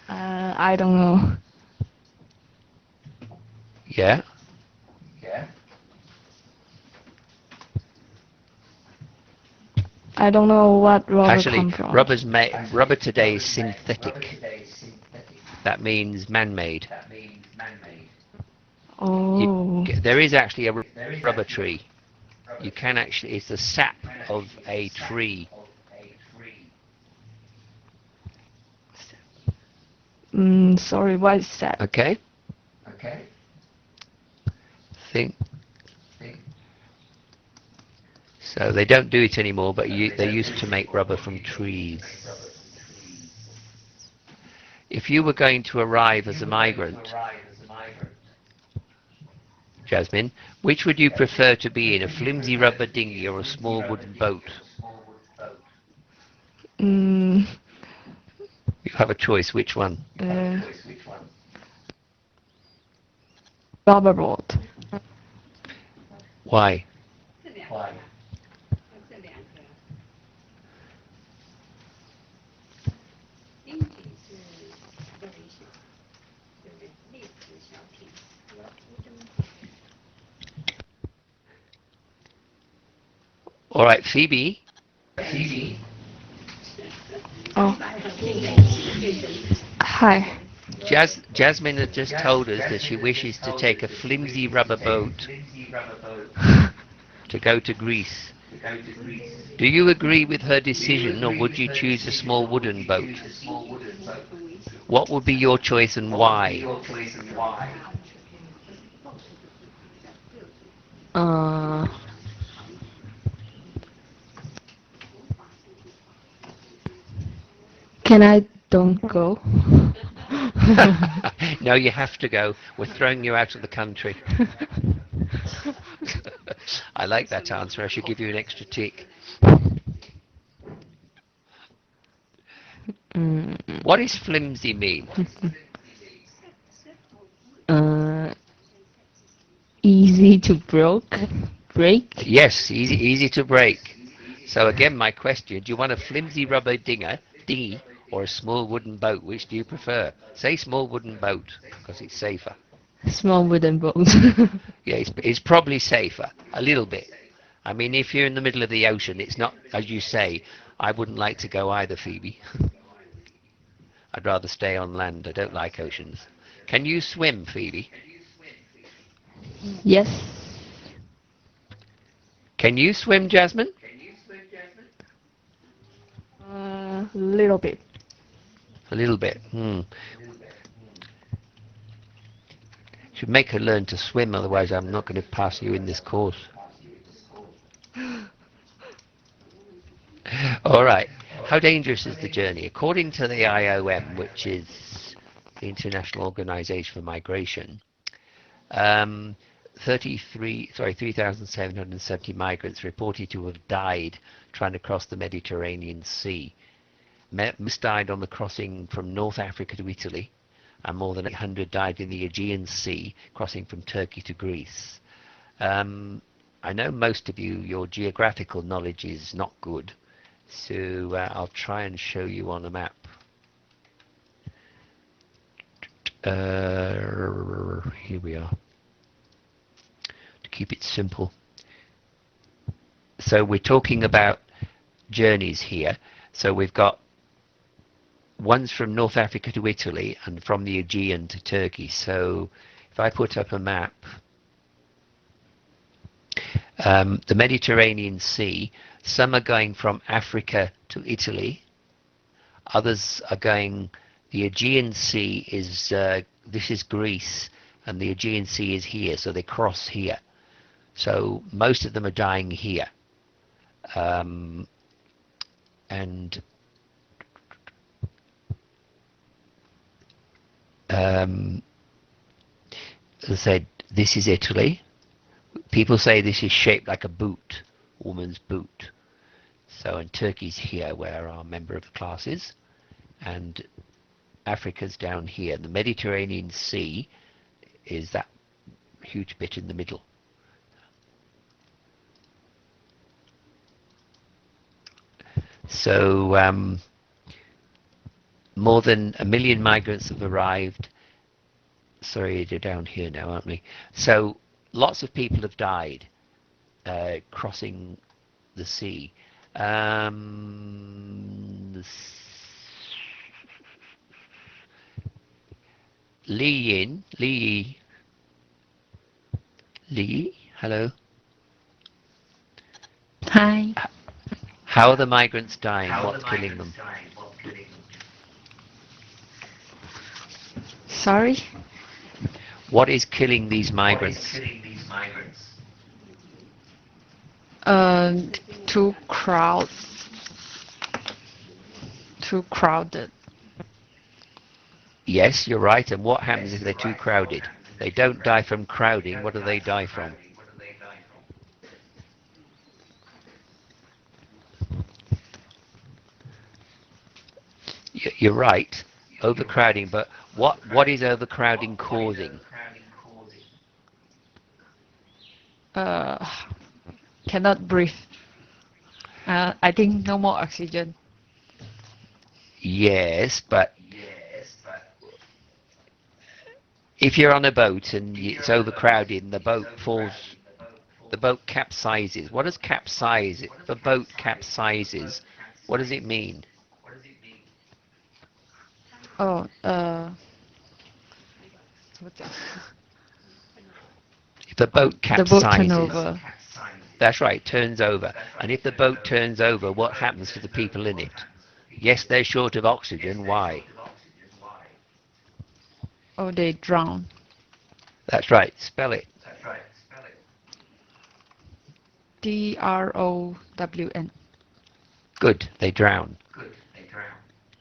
I don't know. Yeah. I don't know what rubber Actually, come from. rubber today is synthetic. That means man-made. Oh. There is actually a rubber tree. You can actually, it's the sap of a tree. Sorry, what is that? Okay. Think. So they don't do it anymore, but they used to make rubber from trees. If you were going to arrive as a migrant, Jasmine, which would you prefer to be in, a flimsy rubber dinghy or a small wooden boat? You have a choice, which one? Rubber boat. Why? All right, Phoebe. Oh. Hi. Jasmine has just told us that she wishes to take a flimsy rubber boat to go to Greece. Do you agree with her decision, or would you choose a small wooden boat? What would be your choice and why? Can I don't go? No, you have to go. We're throwing you out of the country. I like that answer. I should give you an extra tick. What does flimsy mean? Easy to break. Yes, easy to break. So again, my question, do you want a flimsy rubber dinghy, or a small wooden boat? Which do you prefer? Say small wooden boat, because it's safer. Small wooden boat. Yeah, it's probably safer, a little bit. I mean, if you're in the middle of the ocean, it's not, as you say, I wouldn't like to go either, Phoebe. I'd rather stay on land. I don't like oceans. Can you swim, Phoebe? Yes. Can you swim, Jasmine? Little bit. A little bit. Should make her learn to swim, otherwise I'm not going to pass you in this course. All right. How dangerous is the journey? According to the IOM, which is the International Organization for Migration, 3,770 migrants reported to have died trying to cross the Mediterranean Sea. Most died on the crossing from North Africa to Italy, and more than 800 died in the Aegean Sea, crossing from Turkey to Greece. I know most of you, your geographical knowledge is not good, so I'll try and show you on a map. Here we are. To keep it simple. So we're talking about journeys here. So we've got one's from North Africa to Italy and from the Aegean to Turkey. So if I put up a map, the Mediterranean Sea, some are going from Africa to Italy, others are going, the Aegean Sea is, this is Greece, and the Aegean Sea is here, so they cross here. So most of them are dying here. And as I said, this is Italy. People say this is shaped like a boot, woman's boot. So, and Turkey's here where our member of the class is, and Africa's down here. The Mediterranean Sea is that huge bit in the middle. So more than 1 million migrants have arrived. Sorry, they're down here now, aren't we? So lots of people have died crossing the sea. Li, hello. Hi. How are the migrants dying? What's killing them? Sorry? What is killing these migrants? Too crowded. Yes, you're right. And what happens if they're too crowded? They don't die from crowding. What do they die from? You're right, overcrowding, but what is overcrowding causing? Cannot breathe. I think no more oxygen. Yes, but if you're on a boat and it's overcrowded and the boat falls, the boat capsizes. What does capsize? If a boat capsizes, what does it mean? Oh, if the boat capsizes, the boat turns over. That's right, turns over. And if the boat turns over, what happens to the people in it? Yes, they're short of oxygen. Why? Oh, they drown. That's right. Spell it. DROWN. Good. They drown.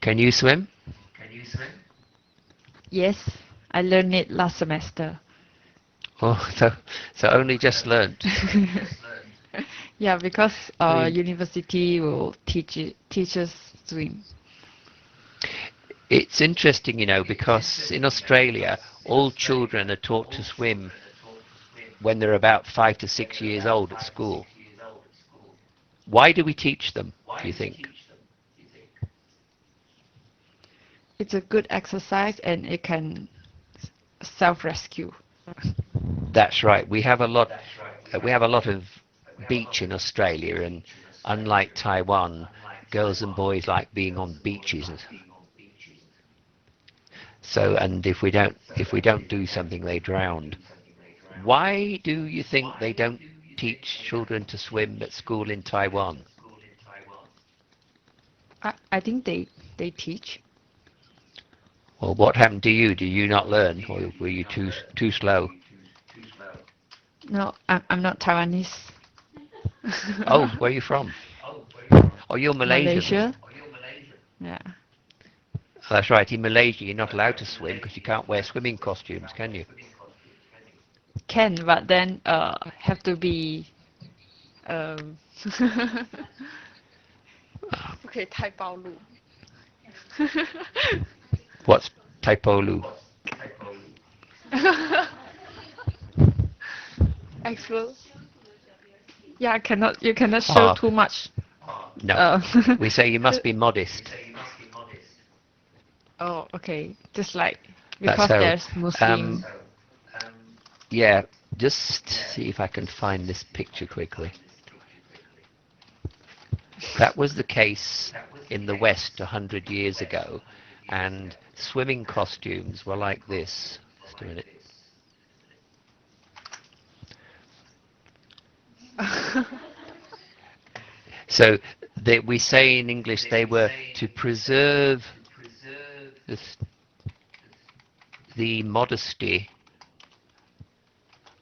Can you swim? Yes. I learned it last semester. Oh, so only just learned. Yeah, because So university will teach us swim. it's interesting, you know, because in Australia, all children are taught to swim when they're about 5 to 6 years old at school. Why do we teach them, do you think? It's a good exercise and it can self-rescue. That's right. We have a lot. We have a lot of beach in Australia, and unlike Taiwan, girls and boys like being on beaches. So, and if we don't do something, they drown. Why do you think they don't teach children to swim at school in Taiwan? I think they teach. Well, what happened to you? Did you not learn, or were you too slow? No, I'm not Taiwanese. Oh, where are you from? Oh, you're Malaysian. Malaysia. Yeah. That's right. In Malaysia, you're not allowed to swim because you can't wear swimming costumes, can you? Can, but then have to be 不可以太暴露。 What's taipolu? Expo. Yeah, you cannot show too much. No. We say you must be modest. Oh, okay. Just like because there's Muslim. Yeah, just see if I can find this picture quickly. That was the case in the West 100 years ago, and swimming costumes were like this. Just a minute. So we say in English they were to preserve the modesty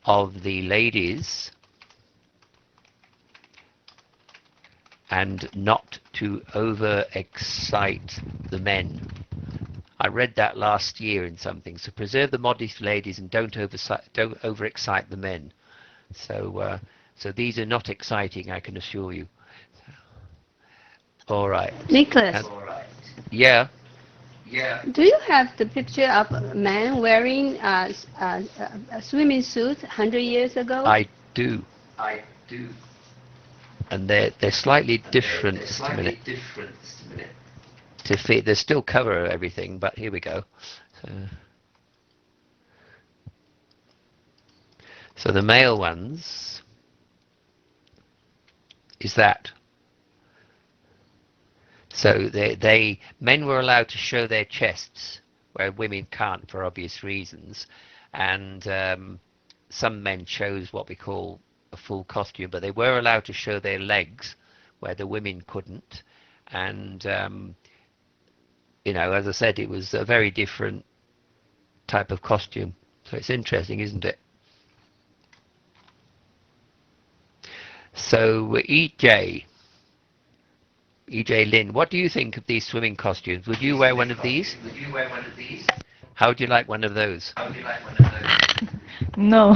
of the ladies and not to over-excite the men. I read that last year in something. So preserve the modest ladies and don't over-excite the men. So these are not exciting, I can assure you. All right. Nicholas. Yeah. Do you have the picture of a man wearing a swimming suit 100 years ago? I do. And they're slightly different. Just a minute. To fit, they still cover everything, but here we go. So the male ones is that. So men were allowed to show their chests, where women can't for obvious reasons, and some men chose what we call a full costume, but they were allowed to show their legs, where the women couldn't, and you know, as I said, it was a very different type of costume. So it's interesting, isn't it? So EJ Lin, what do you think of these swimming costumes? Would you wear one of these? How would you like one of those? No.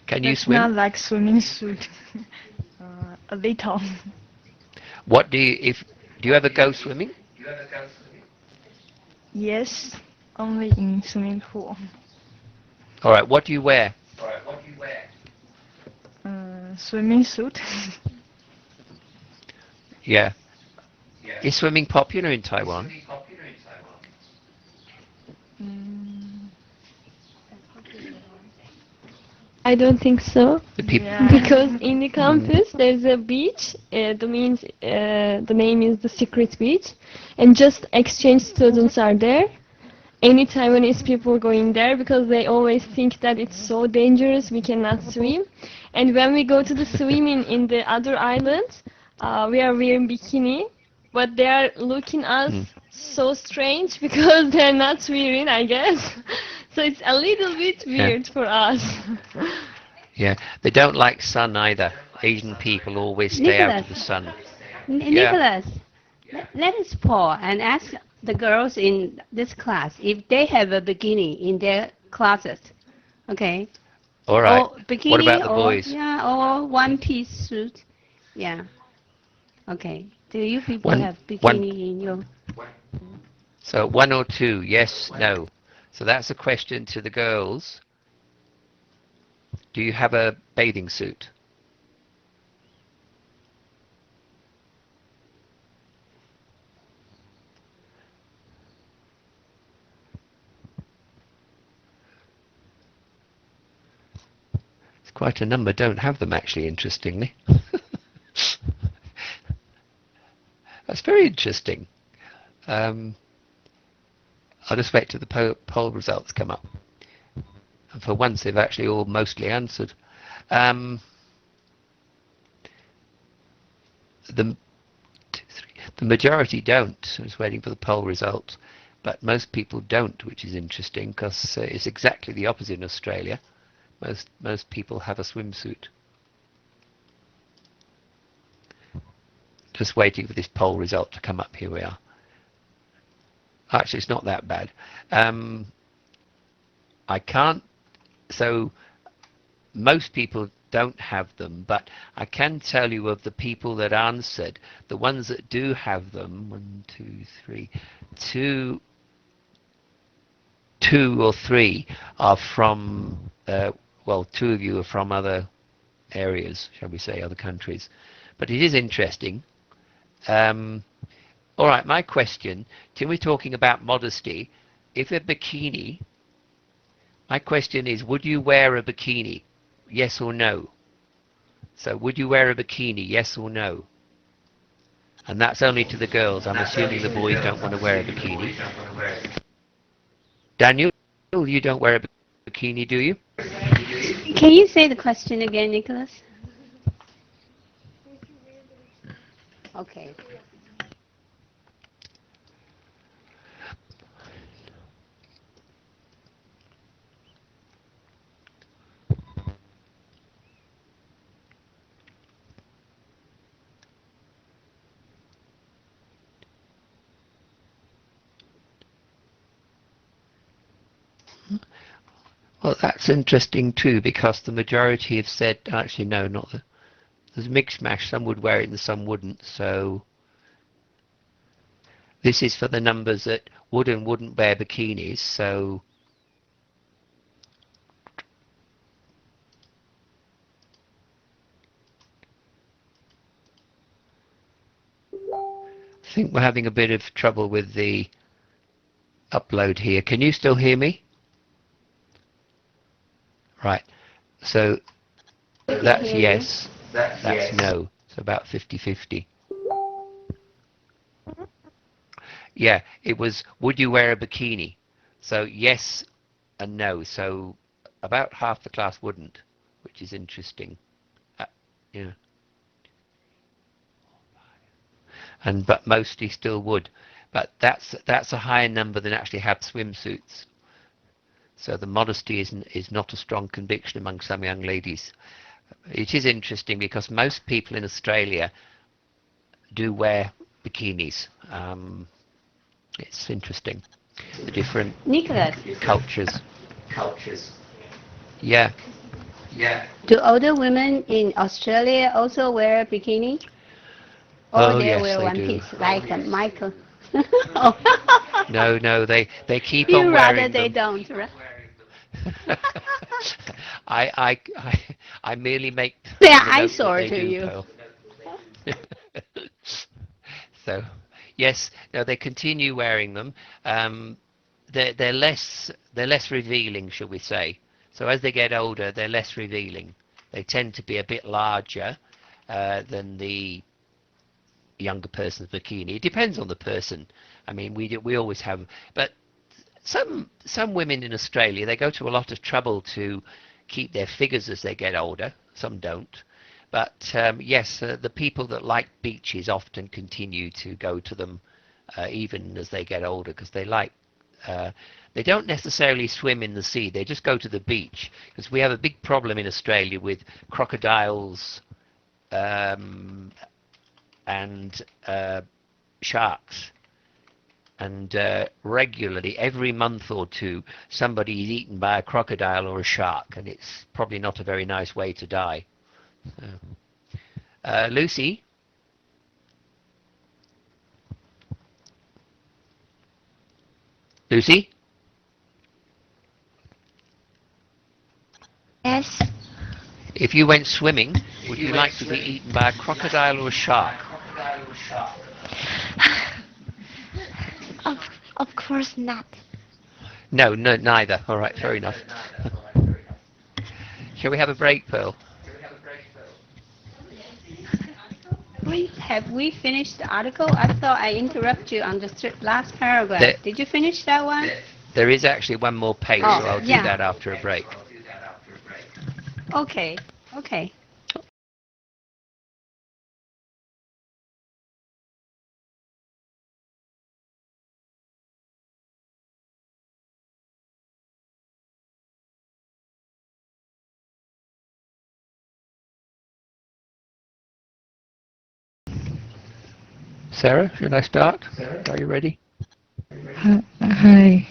Can you It's swim? not like swimming suit. A little. What do you ever go swimming? Yes, only in swimming pool. All right, what do you wear? Swimming suit. Yeah. Is swimming popular in Taiwan? I don't think so. Yeah. Because in the campus there's a beach. The name is the Secret Beach, and just exchange students are there. Any Taiwanese people going there because they always think that it's so dangerous, we cannot swim. And when we go to the swimming in the other islands, we are wearing bikini, but they are looking us so strange because they're not swimming, I guess. So it's a little bit weird for us. Yeah, they don't like sun either. Asian people always stay out of the sun. Nicholas, Let us pause and ask the girls in this class if they have a bikini in their closet. Okay. All right. Or bikini What about the or boys? yeah, or one-piece suit. Yeah. Okay. Do you people have bikini in your? So 1 or 2, yes, no. So that's a question to the girls. Do you have a bathing suit? It's quite a number don't have them, actually, interestingly. That's very interesting. I'll just wait till the poll results come up. And for once, they've actually all mostly answered. The majority don't. I was waiting for the poll results, but most people don't, which is interesting because it's exactly the opposite in Australia. Most people have a swimsuit. Just waiting for this poll result to come up. Here we are. Actually, it's not that bad. I can't. So most people don't have them, but I can tell you of the people that answered, the ones that do have them. 1, 2, 3, 2 or 3 are from. Well, 2 of you are from other areas, shall we say, other countries. But it is interesting. All right, my question, till we're talking about modesty, if a bikini, my question is, would you wear a bikini? Yes or no? So would you wear a bikini? Yes or no? And that's only to the girls. I'm assuming the boys don't want to wear a bikini. Daniel, you don't wear a bikini, do you? Can you say the question again, Nicholas? Okay. Well, that's interesting too, because the majority have said, actually, no, not the, there's a mixed mash. Some would wear it and some wouldn't. So this is for the numbers that would and wouldn't wear bikinis. So I think we're having a bit of trouble with the upload here. Can you still hear me? Right. So that's yes. That's no. So about 50-50. Yeah, it was, would you wear a bikini? So yes and no. So about half the class wouldn't, which is interesting. Yeah. But mostly still would. But that's a higher number than actually have swimsuits. So the modesty is not a strong conviction among some young ladies. It is interesting because most people in Australia do wear bikinis. It's interesting, the different Nicholas. cultures. Yeah. Do older women in Australia also wear bikini? Or Oh they yes, wear they one do. piece, like Michael? No, they keep You on rather wearing they them. don't, right? I merely make They are the note that eyesore they to do, you. Pearl. So, yes, no, they continue wearing them. They're less revealing, shall we say? So as they get older, they're less revealing. They tend to be a bit larger than the younger person's bikini. It depends on the person. I mean, we always have, but some women in Australia, they go to a lot of trouble to keep their figures as they get older. Some don't. But yes, the people that like beaches often continue to go to them even as they get older because they like. They don't necessarily swim in the sea. They just go to the beach because we have a big problem in Australia with crocodiles and sharks. And regularly, every month or two, somebody is eaten by a crocodile or a shark, and it's probably not a very nice way to die. So, Lucy? Lucy? Yes. If you went swimming, would you like to be eaten by a crocodile or a shark? Of course not. No, neither. All right, fair enough. Shall we have a break, Pearl? Have we finished the article? I thought I interrupted you on the last paragraph. Did you finish that one? There is actually one more page, so I'll do that after a break. Okay. Sarah, should I start? Are you ready? Hi.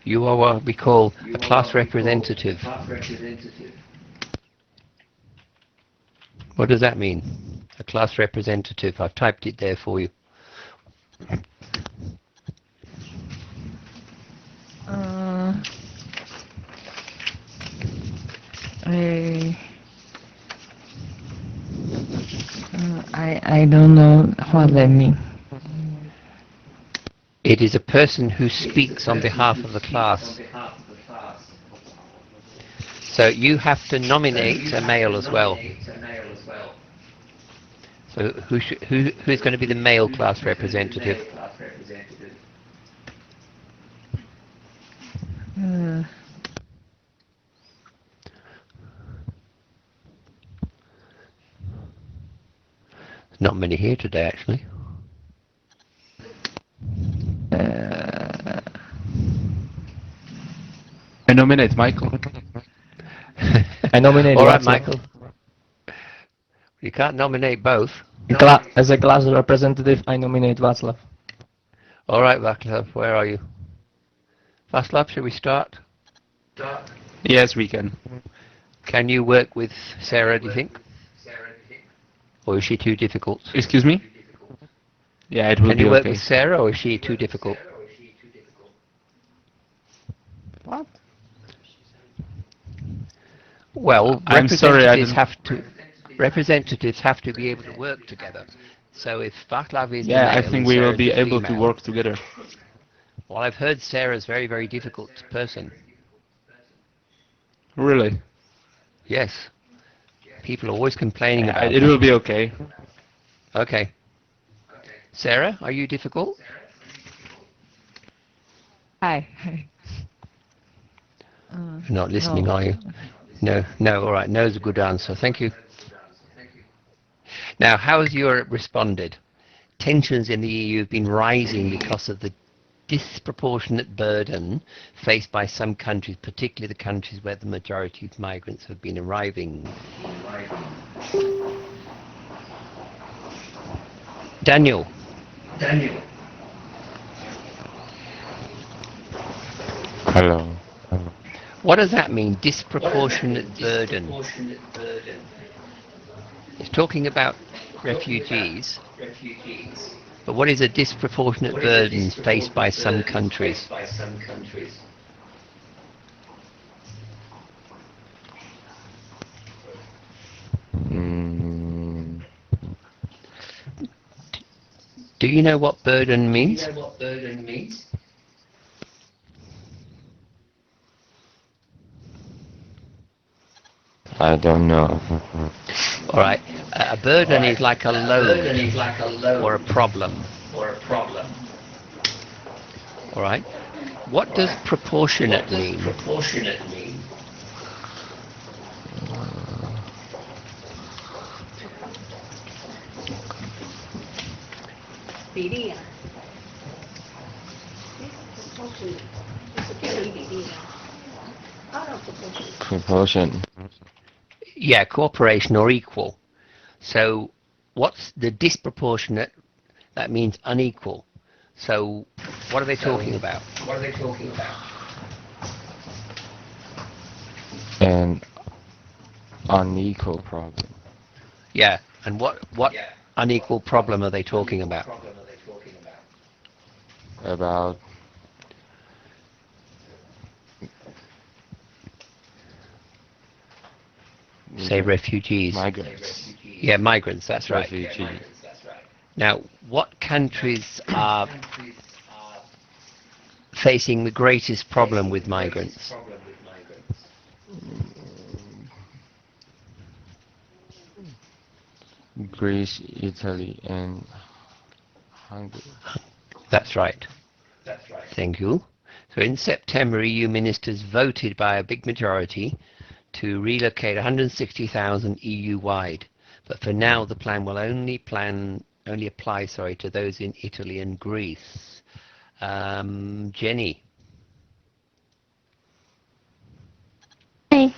You are what we call a class representative. What does that mean? A class representative. I've typed it there for you. I don't know what that means. It is a person who speaks on behalf of the class. So you have to nominate a male as well. So who's going to be the male class representative? Not many here today, actually. I nominate Michael. I nominate All right, Václav. Michael. You can't nominate both. As a class representative, I nominate Václav. All right, Václav, where are you? Václav, shall we start? Yes, we can. Can you work with Sarah, do you think? Or is she too difficult? Excuse me? Yeah, it will Can be you work okay. with Sarah, or is she too difficult? What? Well, I'm sorry, representatives have to be able to work together. So if Václav is the Yeah, male I think and we will Sarah's be the able to female, work together. well, I've heard Sarah's very, very difficult person. Really? Yes. People are always complaining about it that. will be okay. Okay. Sarah, are you difficult? Hi. You're not listening, No. are you? No, all right. No is a good answer. Thank you. Now, how has Europe responded? Tensions in the EU have been rising because of the disproportionate burden faced by some countries, particularly the countries where the majority of migrants have been arriving. Daniel. Hello. What does that mean, disproportionate burden? It's talking about refugees, but what is a disproportionate burden faced by some countries? Do you know what burden means? I don't know. All right. A burden is like a load or a problem. All right. What does proportionate mean? Proportion. Yeah, cooperation or equal. So what's the disproportionate That means unequal. So what are they talking about? An unequal problem. Yeah, and what unequal problem are they talking about? About say refugees. Migrants. Yeah, migrants, that's right. Refugees. Now, what countries are facing the greatest problem with migrants? Greece, Italy, and Hungary. That's right. Thank you. So in September, EU ministers voted by a big majority to relocate 160,000 EU-wide. But for now, the plan will only apply to those in Italy and Greece. Jenny. Hey.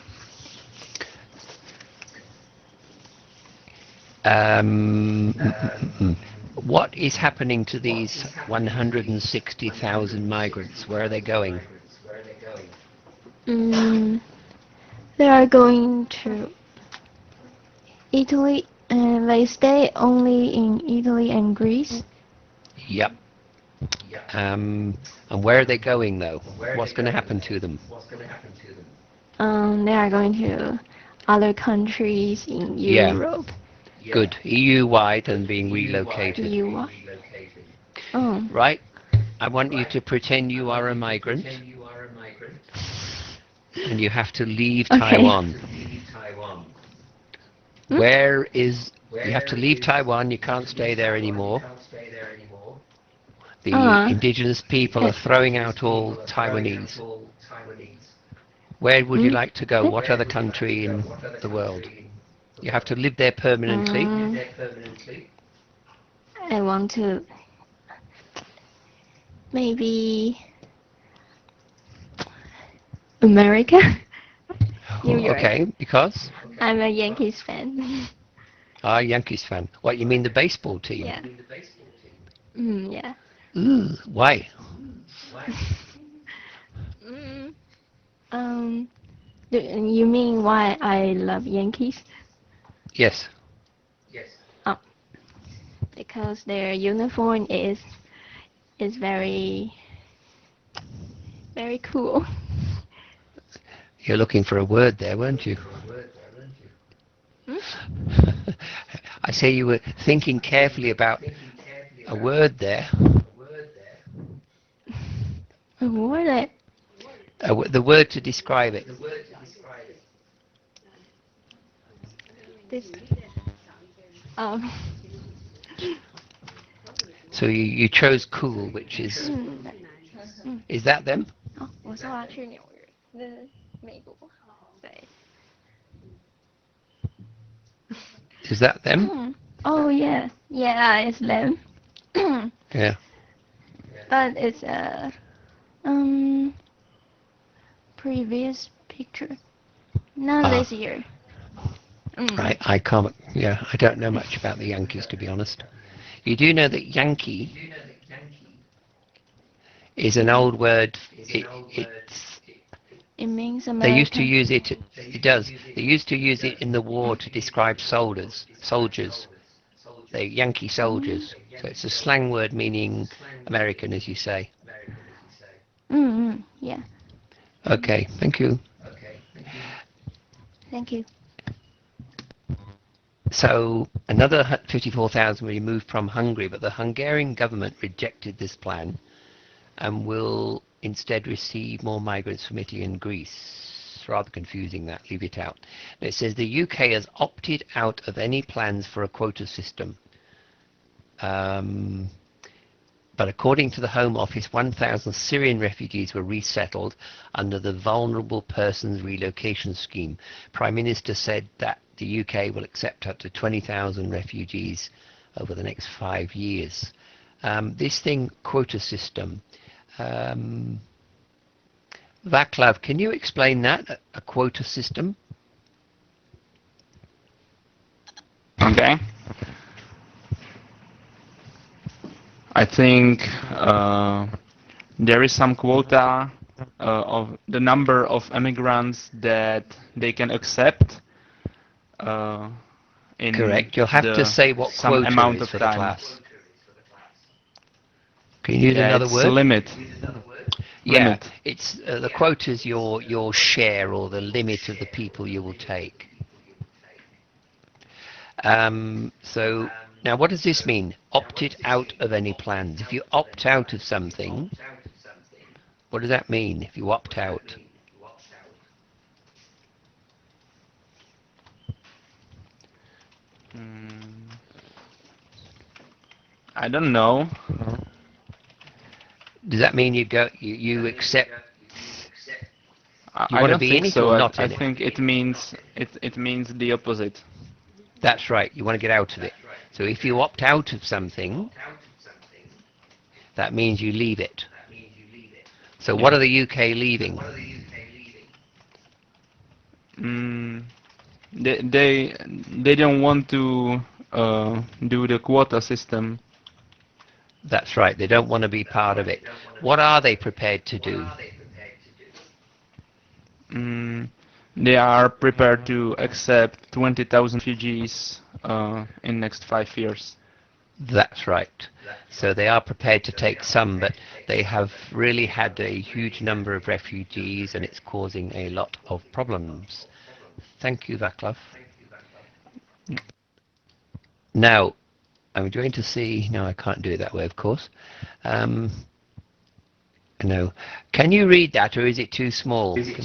What is happening to these 160,000 migrants? Where are they going? They are going to Italy, and they stay only in Italy and Greece. Yep. And where are they going, though? What's going to happen to them? They are going to other countries in Europe. Good. EU-wide and being relocated. EU-wide. Oh. Right? I want you to pretend you are a migrant. And you have to leave Taiwan. You have to leave Taiwan, you can't stay there anymore. The indigenous people are throwing out all Taiwanese. Where would you like to go? What other country in the world? You have to live there permanently. I want to maybe America. New York. Okay, because? I'm a Yankees fan. Yankees fan. What, you mean the baseball team? Yeah. Yeah. Why? You mean why I love Yankees? Yes. Oh, because their uniform is very cool. You're looking for a word there, weren't you? I say you were thinking carefully about a word there. A word? The word to describe it. This. So you chose cool, which is... Is that them? 我说我要去纽约，美国。对。Is that them? Oh yeah, it's them. Yeah. But it's a previous picture, not this year. I can't. Yeah, I don't know much about the Yankees, to be honest. You do know that Yankee is an old word. It means American. They used to use it. It does. They used to use it in the war to describe soldiers. They're Yankee soldiers. So it's a slang word meaning American, as you say. Yeah. Okay. Thank you. Thank you. So another 54,000 were removed from Hungary, but the Hungarian government rejected this plan and will instead receive more migrants from Italy and Greece. Rather confusing that, leave it out. And it says the UK has opted out of any plans for a quota system. But according to the Home Office, 1,000 Syrian refugees were resettled under the Vulnerable Persons Relocation Scheme. Prime Minister said that the UK will accept up to 20,000 refugees over the next 5 years. This thing, quota system, Vaclav, can you explain that, a quota system? Okay. I think there is some quota of the number of immigrants that they can accept in Correct. You'll have to say what some quota amount is of for the time. class. Can you use Yeah, another it's word? a limit. Yeah, Limit. it's the quota is your share or the limit of the people you will take. So now, what does this mean? Opted out of any plans. If you opt out of something, what does that mean? If you opt out, I don't know. does that mean you accept? You I want to don't be in think it so. or not I in it? think it means the opposite. That's right. You want to get out of it. So if you opt out of something, that means you leave it. So what Yeah. are the UK leaving? They don't want to do the quota system. That's right. They don't want to be part of it. What are they prepared to do? They are prepared to accept 20,000 refugees in next 5 years. That's right. So they are prepared to take some, but they have really had a huge number of refugees and it's causing a lot of problems. Thank you, Vaclav. Now, I'm going to see, no, I can't do it that way, of course. No. Can you read that, or is it too small? It's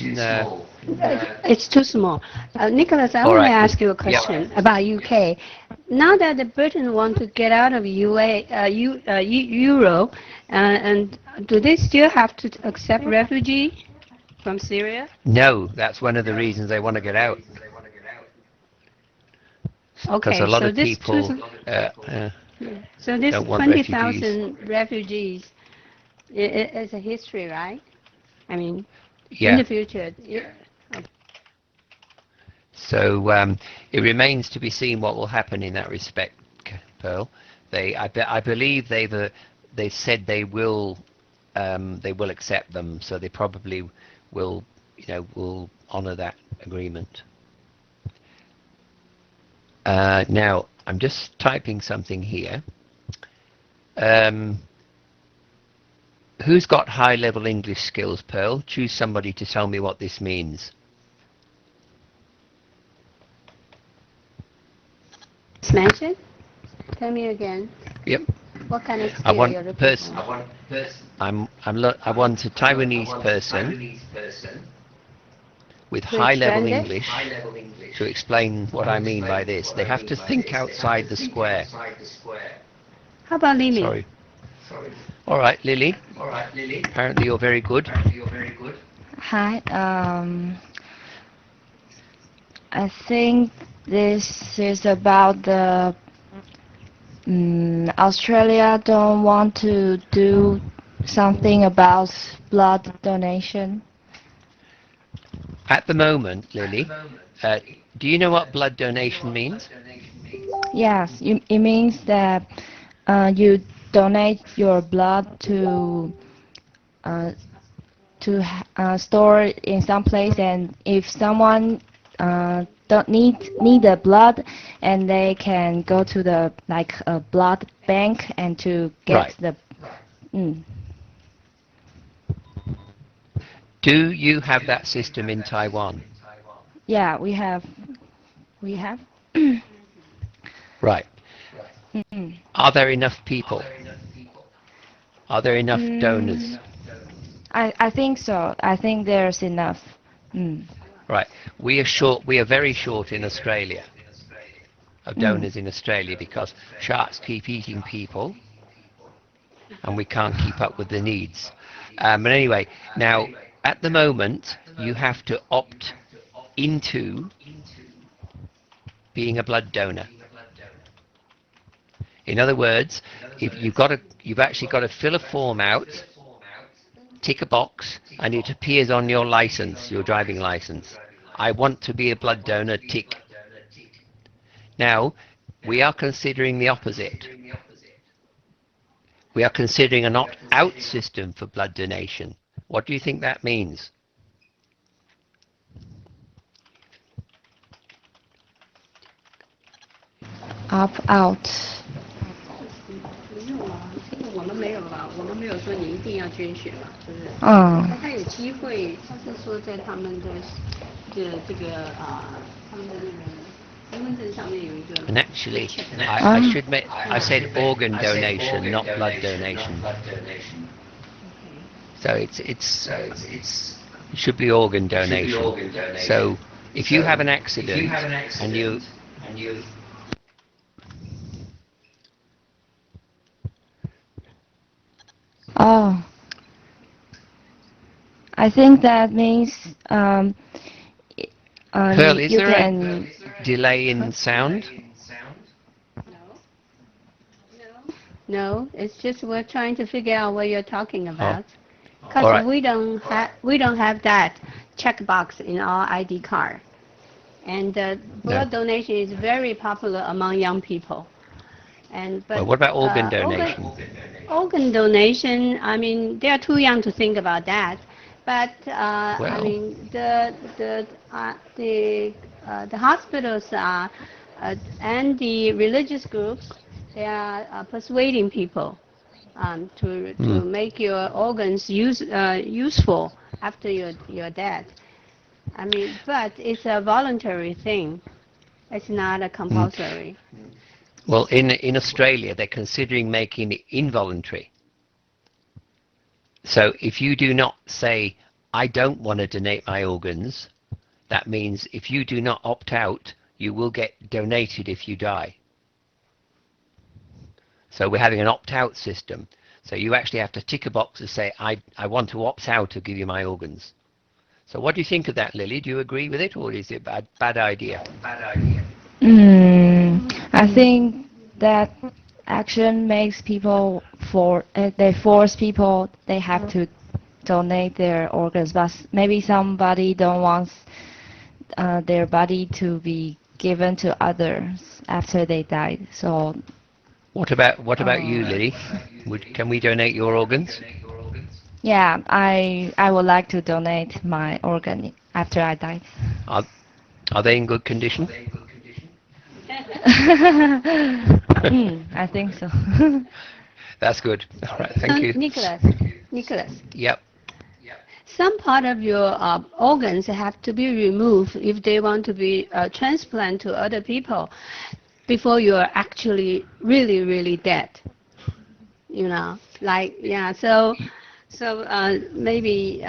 too small. Nicholas, I All want to right. ask you a question about UK. Now that the Britain want to get out of Euro, and do they still have to accept refugee from Syria? No, that's one of the reasons they want to get out. Because Okay, a lot so of this people so this don't want refugees. 20,000 refugees is a history, right? I mean, in Yeah. the future. So it remains to be seen what will happen in that respect, Pearl. I believe they said they will accept them, so they probably will honour that agreement. Now I'm just typing something here. Who's got high-level English skills, Pearl? Choose somebody to tell me what this means. Mention? Tell me again. Yep. What kind of skill I want you're looking person. for? I want a Taiwanese person with high-level expand it? English to explain what I mean by this. They have to think outside the square. How about Lily? Sorry. All right, Lily. Apparently you're very good. Hi. I think this is about the Australia don't want to do something about blood donation. At the moment, Lily, do you know what blood donation means? Yes, it means that you donate your blood to store in some place, and if someone don't need the blood, and they can go to the like a blood bank and to get Right. the. Do you have that system in Taiwan? Yeah, we have. We have. Right. Are there enough people? Are there enough donors? I think so. I think there's enough. Right. We are short. We are very short in Australia of donors in Australia because sharks keep eating people, and we can't keep up with the needs. But anyway, now at the moment you have to opt into being a blood donor. In other words, if you've actually got to fill a form out, tick a box, and it appears on your license, your driving license. I want to be a blood donor, tick. Now, we are considering the opposite. we are considering an opt-out system for blood donation. What do you think that means? Opt out. 不用啊，因为我们没有啊，我们没有说你一定要捐血嘛，是不是？他有机会，他是说在他们的这个他们的那个身份证上面有一个。And actually, I should make. I said organ donation, not blood donation. So it should be organ donation. So if you have an accident and you Oh, I think that means Pearl, is you there can. a delay in sound? No, it's just we're trying to figure out what you're talking about. All Because right. we don't have that checkbox in our ID card. And blood donation is very popular among young people. But Well, what about organ donation? Organ donation, I mean, they are too young to think about that. But I mean, the hospitals are and the religious groups, they are persuading people to make your organs useful after you're dead. I mean, but it's a voluntary thing. It's not a compulsory. Well, in Australia, they're considering making it involuntary. So if you do not say, I don't want to donate my organs, that means if you do not opt out, you will get donated if you die. So we're having an opt-out system. So you actually have to tick a box and say, I want to opt out to give you my organs. So what do you think of that, Lily? Do you agree with it, or is it a bad idea? I think that action makes people they force people, they have to donate their organs, but maybe somebody don't want their body to be given to others after they died. So what about you, Lily? Can we donate your organs? Yeah, I would like to donate my organ after I die. Are they in good condition? I think so. That's good. All right, thank you. Nicholas. Yep. Some part of your organs have to be removed if they want to be transplanted to other people before you are actually really, really dead. You know, like, yeah, so maybe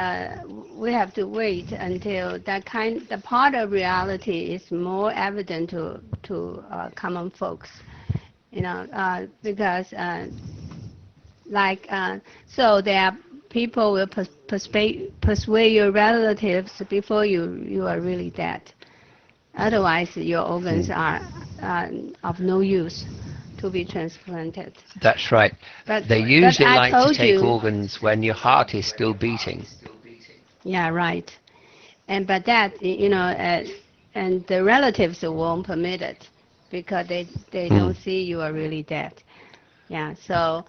we have to wait until the part of reality is more evident to common folks, you know, because so there are people will persuade your relatives before you are really dead. Otherwise, your organs are of no use to be transplanted. That's right. They usually like to take organs when your heart is still beating. Yeah, right. But that, you know, and the relatives won't permit it because they don't see you are really dead. Yeah, so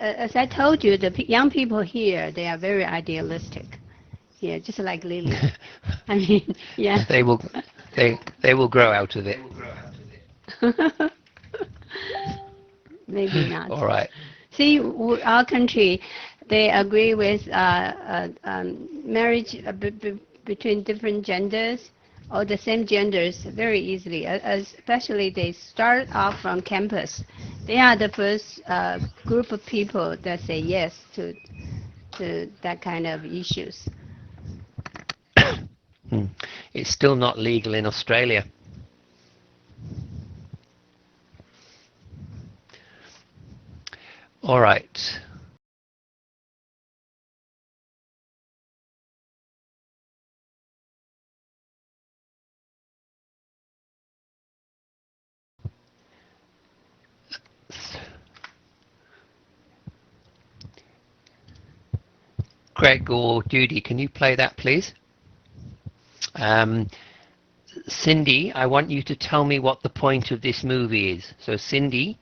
as I told you, the young people here, they are very idealistic. Yeah, just like Lily. I mean, yeah. They will grow out of it. Maybe not. All right. See, our country, they agree with marriage between different genders or the same genders very easily, especially they start off from campus. They are the first group of people that say yes to that kind of issues. It's still not legal in Australia. All right. Greg or Judy, can you play that, please? Cindy, I want you to tell me what the point of this movie is. So, Cindy.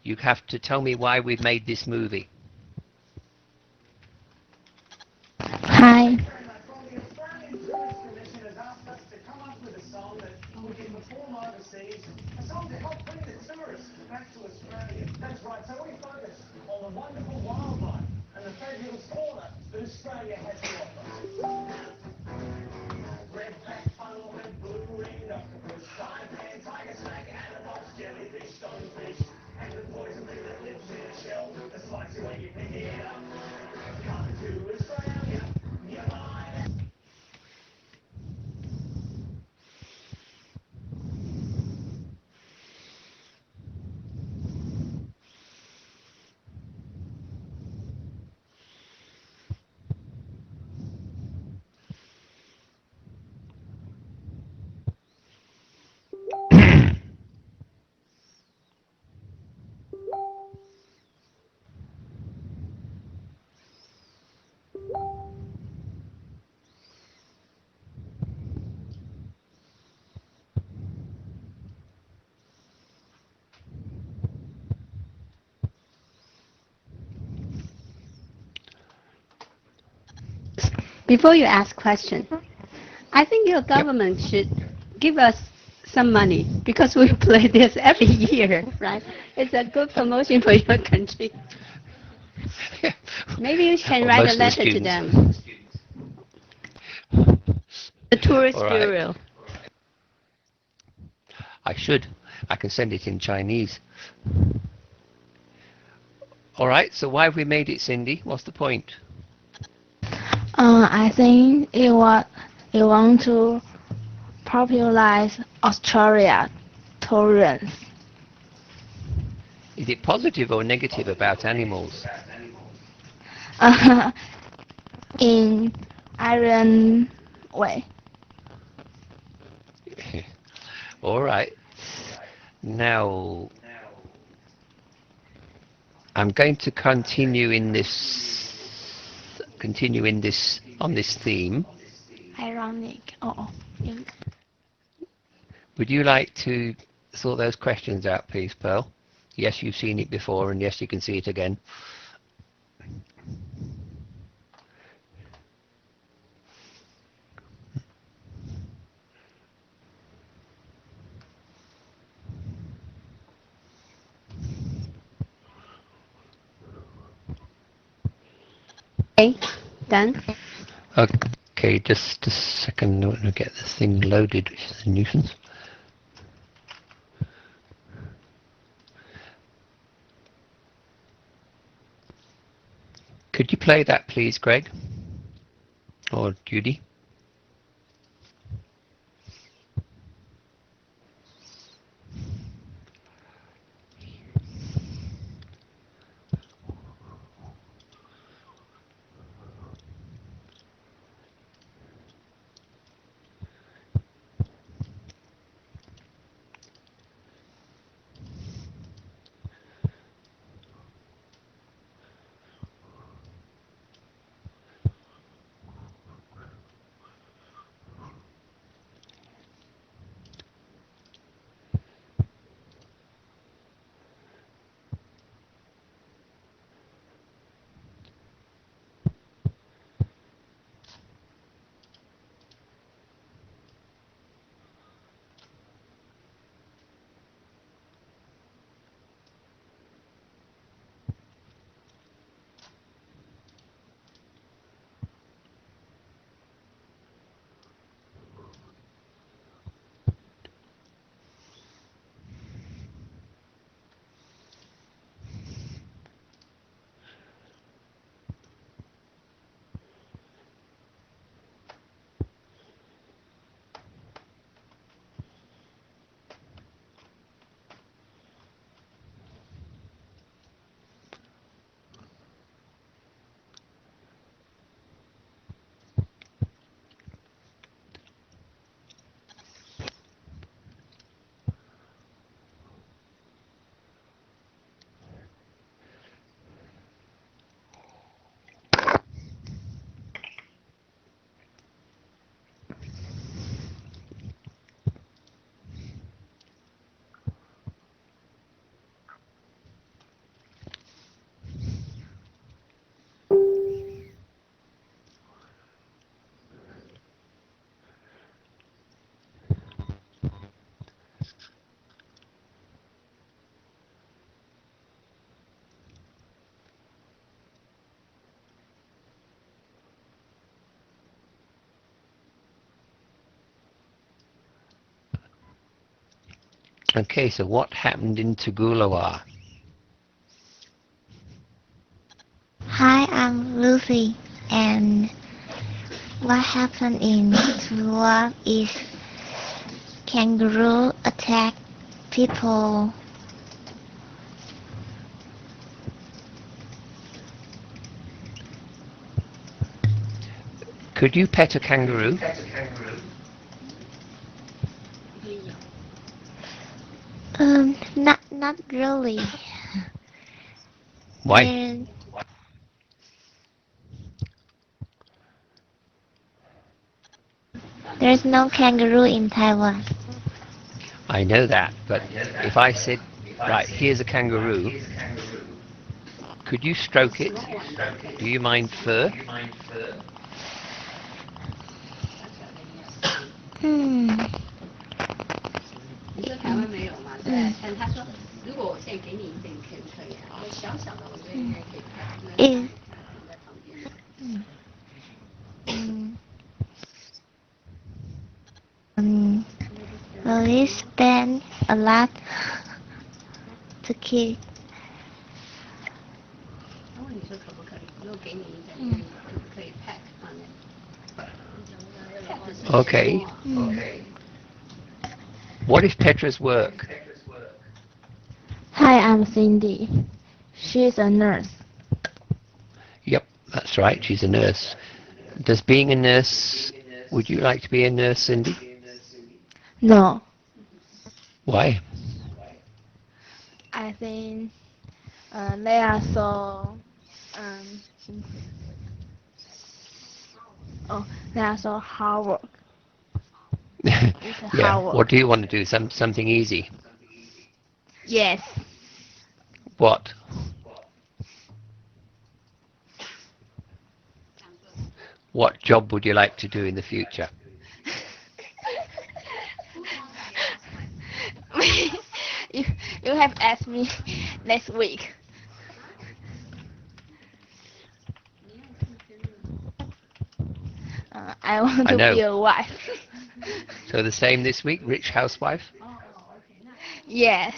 You have to tell me why we've made this movie. Hi. Before you ask question, I think your government should give us some money because we play this every year, right? It's a good promotion for your country. Maybe you can write a letter to them. The tourist bureau. I should. I can send it in Chinese. All right, so why have we made it, Cindy? What's the point? I think it want to popularize Australia tourism. Is it positive or negative about animals? In Iron way. All right. Now, I'm going to continue on this theme. Ironic. Would you like to sort those questions out, please, Pearl? Yes, you've seen it before, and yes, you can see it again. Okay, done. Okay, just a second. I want to get this thing loaded, which is a nuisance. Could you play that, please, Greg? Or Judy? Okay, so what happened in Tugulawa? Hi, I'm Lucy, and what happened in Tuluak is kangaroo attack people. Could you pet a kangaroo? Not really. Why? There's no kangaroo in Taiwan. I know that, but if I said, right, here's a kangaroo, could you stroke it? Do you mind fur? Hmm. 你说台湾没有嘛？对。但他说，如果我现在给你一点可不可以啊？我小小的，我觉得应该可以拍。Is police spend a lot to keep. 他问你说可不可以？如果给你一点，可不可以 pack on it？ Okay. What is Petra's work? Hi, I'm Cindy. She's a nurse. Yep, that's right, she's a nurse. Does being a nurse, would you like to be a nurse, Cindy? No, Why? I think they are so they are so hard work. It's a hard Yeah, work. what do you want to do? Something easy? Yes. What? What job would you like to do in the future? you have asked me next week. I want to be a wife. So the same this week, rich housewife? Yes.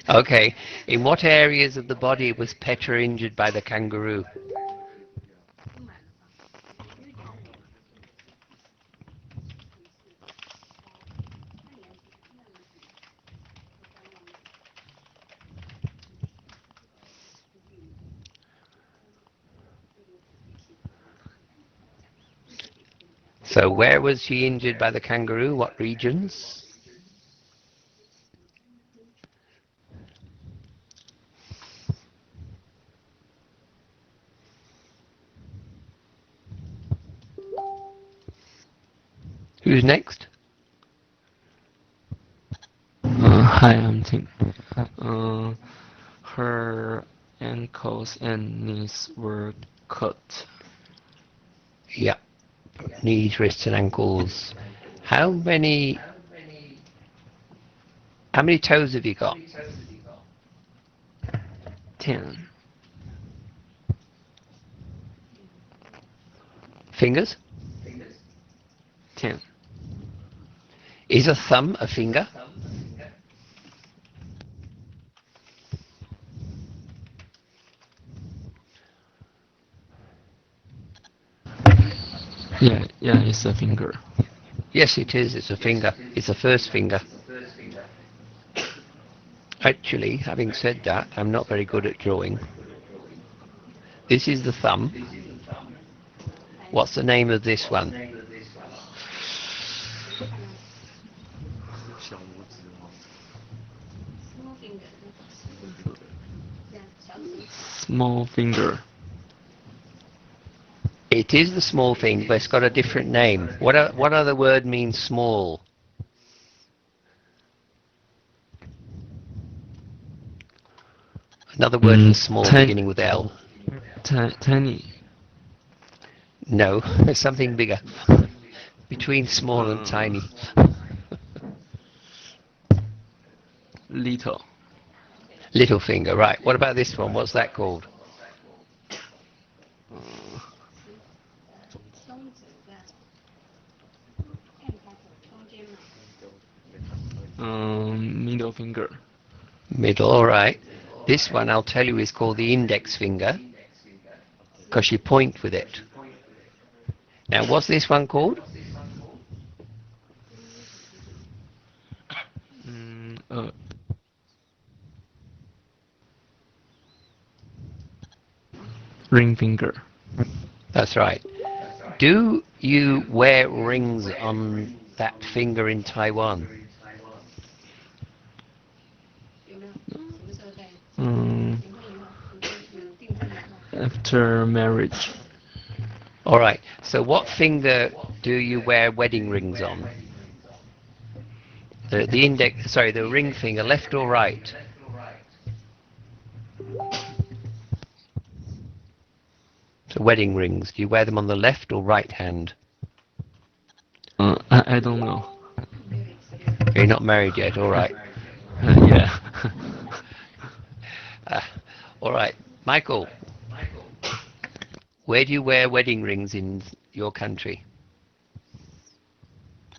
Okay. In what areas of the body was Petra injured by the kangaroo? So where was she injured by the kangaroo? What regions? Who's next? Hi, I'm Tim. Her ankles and knees were cut. Yeah. Knees, wrists and ankles. How many toes have you got? 10. Fingers? 10. Is a thumb a finger? Yeah, it's a finger. Yes, it is. It's a finger. It's a first finger. Actually, having said that, I'm not very good at drawing. This is the thumb. What's the name of this one? Small finger. It is the small finger, but it's got a different name. What other word means small? Another word for small beginning with L. Tiny. No, there's something bigger. Between small and tiny. Little. Little finger, right. What about this one? What's that called? Middle finger. Middle, all right. This one, I'll tell you, is called the index finger because you point with it. Now, what's this one called? Ring finger. That's right. Do you wear rings on that finger in Taiwan? After marriage. All right. So what finger do you wear wedding rings on? The index, sorry, the ring finger, left or right? So wedding rings, do you wear them on the left or right hand? I don't know. You're not married yet, all right. Yeah. All right. Michael, where do you wear wedding rings in your country?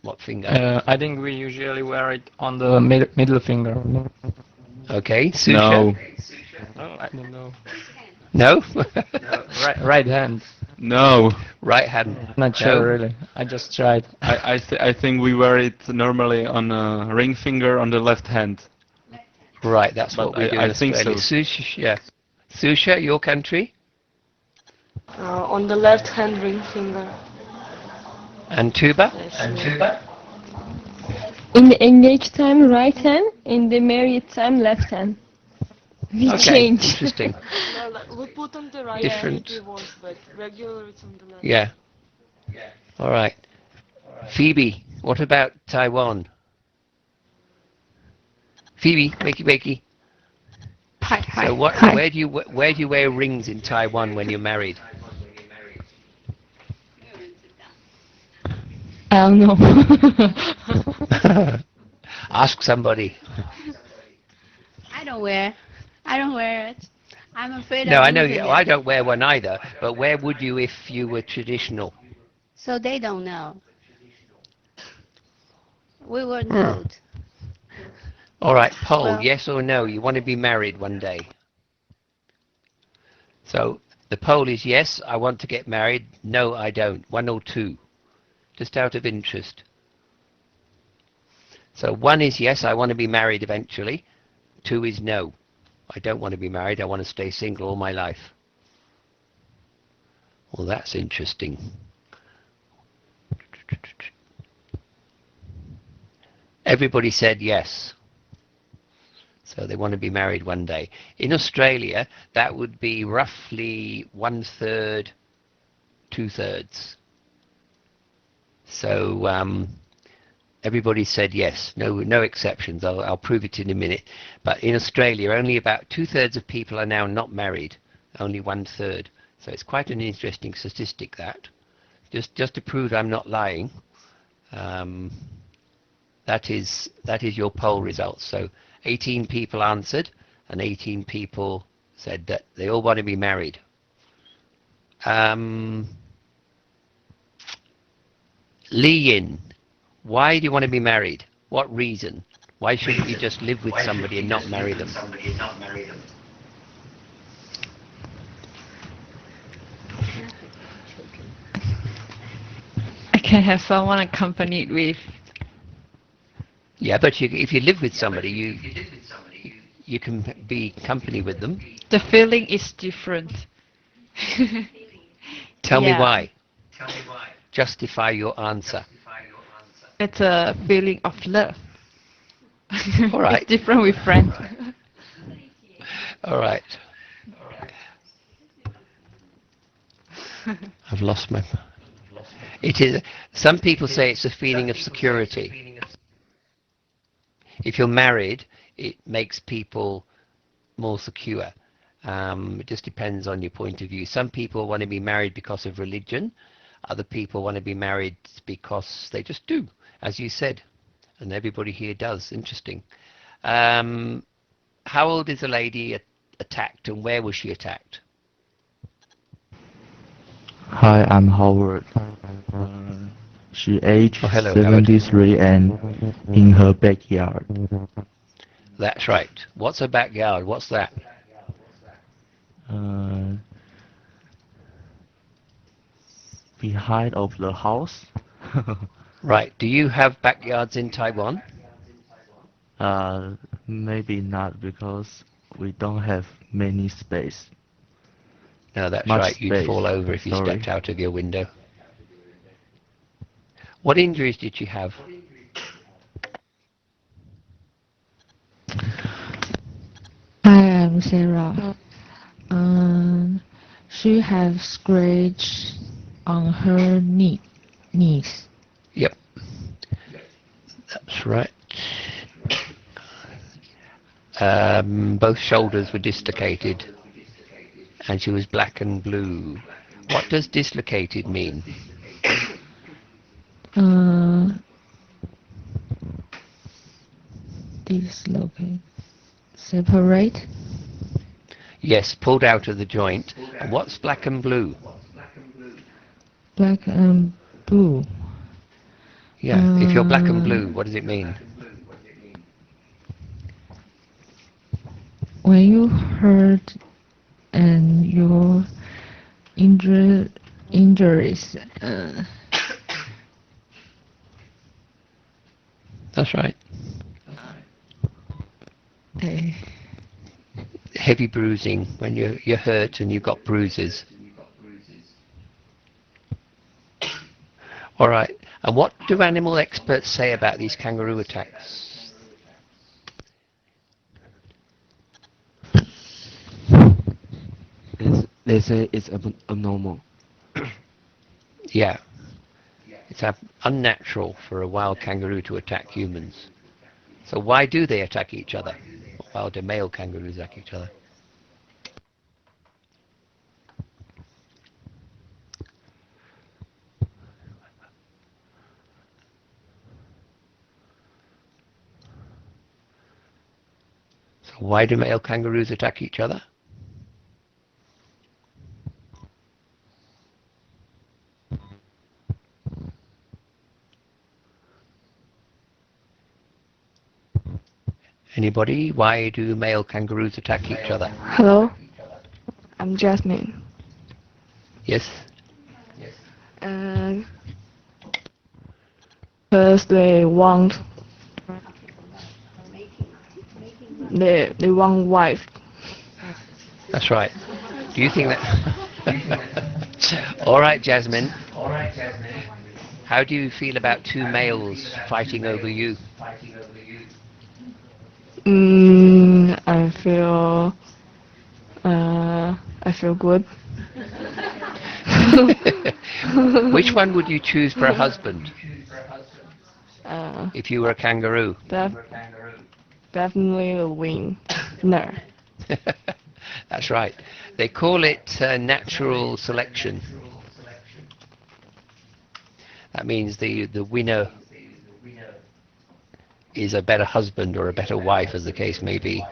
What finger? I think we usually wear it on the middle finger. Okay, Susha? No. Oh, I don't know. No? Right hand. No. Right hand. Not sure really. I just tried. I think we wear it normally on a ring finger on the left hand. Right, that's But what we do in I think Australia. so. Susha, yeah. Susha, your country? On the left hand ring finger. And Tuba? In the engaged time, right hand. In the married time, left hand. We Okay, change. interesting. No, we put on the right Different. hand if we want, but regular it's on the left. Yeah. All right. Phoebe, what about Taiwan? Phoebe, wakey. Hi. So where do you wear rings in Taiwan when you're married? I don't know. Ask somebody. I don't wear it. I'm afraid No, of I know losing it. I don't wear one either, but where would you if you were traditional? So they don't know. We weren't told. All right, poll, Well, yes or no, you want to be married one day? So the poll is yes, I want to get married. No, I don't. 1 or 2, just out of interest. So 1 is yes, I want to be married eventually. 2 is no, I don't want to be married. I want to stay single all my life. Well, that's interesting. Everybody said yes. So they want to be married one day. In Australia, that would be roughly 1/3, 2/3. So everybody said yes. No exceptions. I'll prove it in a minute. But in Australia, only about 2/3 of people are now not married. Only 1/3. So it's quite an interesting statistic, that. Just to prove I'm not lying. That is your poll results. So 18 people answered, and 18 people said that they all want to be married. Li Yin, why do you want to be married? What reason? Why shouldn't you just live with somebody and not marry them? I can have someone accompanied with. Yeah, but if you live with somebody, you can be company with them. The feeling is different. Tell me Yeah. why. Justify your answer. It's a feeling of love. All right. It's different with friends. All right. I've lost my... It is. Some people say it's a feeling of security. If you're married, it makes people more secure. It just depends on your point of view. Some people want to be married because of religion. Other people want to be married because they just do, as you said. And everybody here does. Interesting. How old is the lady attacked, and where was she attacked? Hi, I'm Howard. She aged Oh, hello, 73 and in her backyard. That's right. What's a backyard? What's that? Behind of the house. Right. Do you have backyards in Taiwan? Maybe not because we don't have many space. No, that's Much right. You'd space. fall over if you Sorry. stepped out of your window. What injuries did you have? Hi, I'm Sarah. She has scratch on her knees. Yep. That's right. Both shoulders were dislocated, and she was black and blue. What does dislocated mean? Dislocate. Separate. Yes, pulled out of the joint. And what's black and blue? Black and blue. Yeah, if you're black and blue, what does it mean? When you hurt and your injuries. That's right. Okay. Heavy bruising, when you're hurt and you've got bruises. All right. And what do animal experts say about these kangaroo attacks? They say it's abnormal. Yeah. It's unnatural for a wild kangaroo to attack humans. So why do they attack each other? Why do male kangaroos attack each other? So why do male kangaroos attack each other? Anybody? Why do male kangaroos attack each other? Hello, I'm Jasmine. Yes? Because they want wife. That's right. Do you think that... All right, Jasmine. How do you feel about two males fighting over you? I feel good. Which one would you choose for a husband? If you were a kangaroo? Definitely a winner. That's right. They call it natural selection. That means the winner is a better husband or a better wife, as the case may be.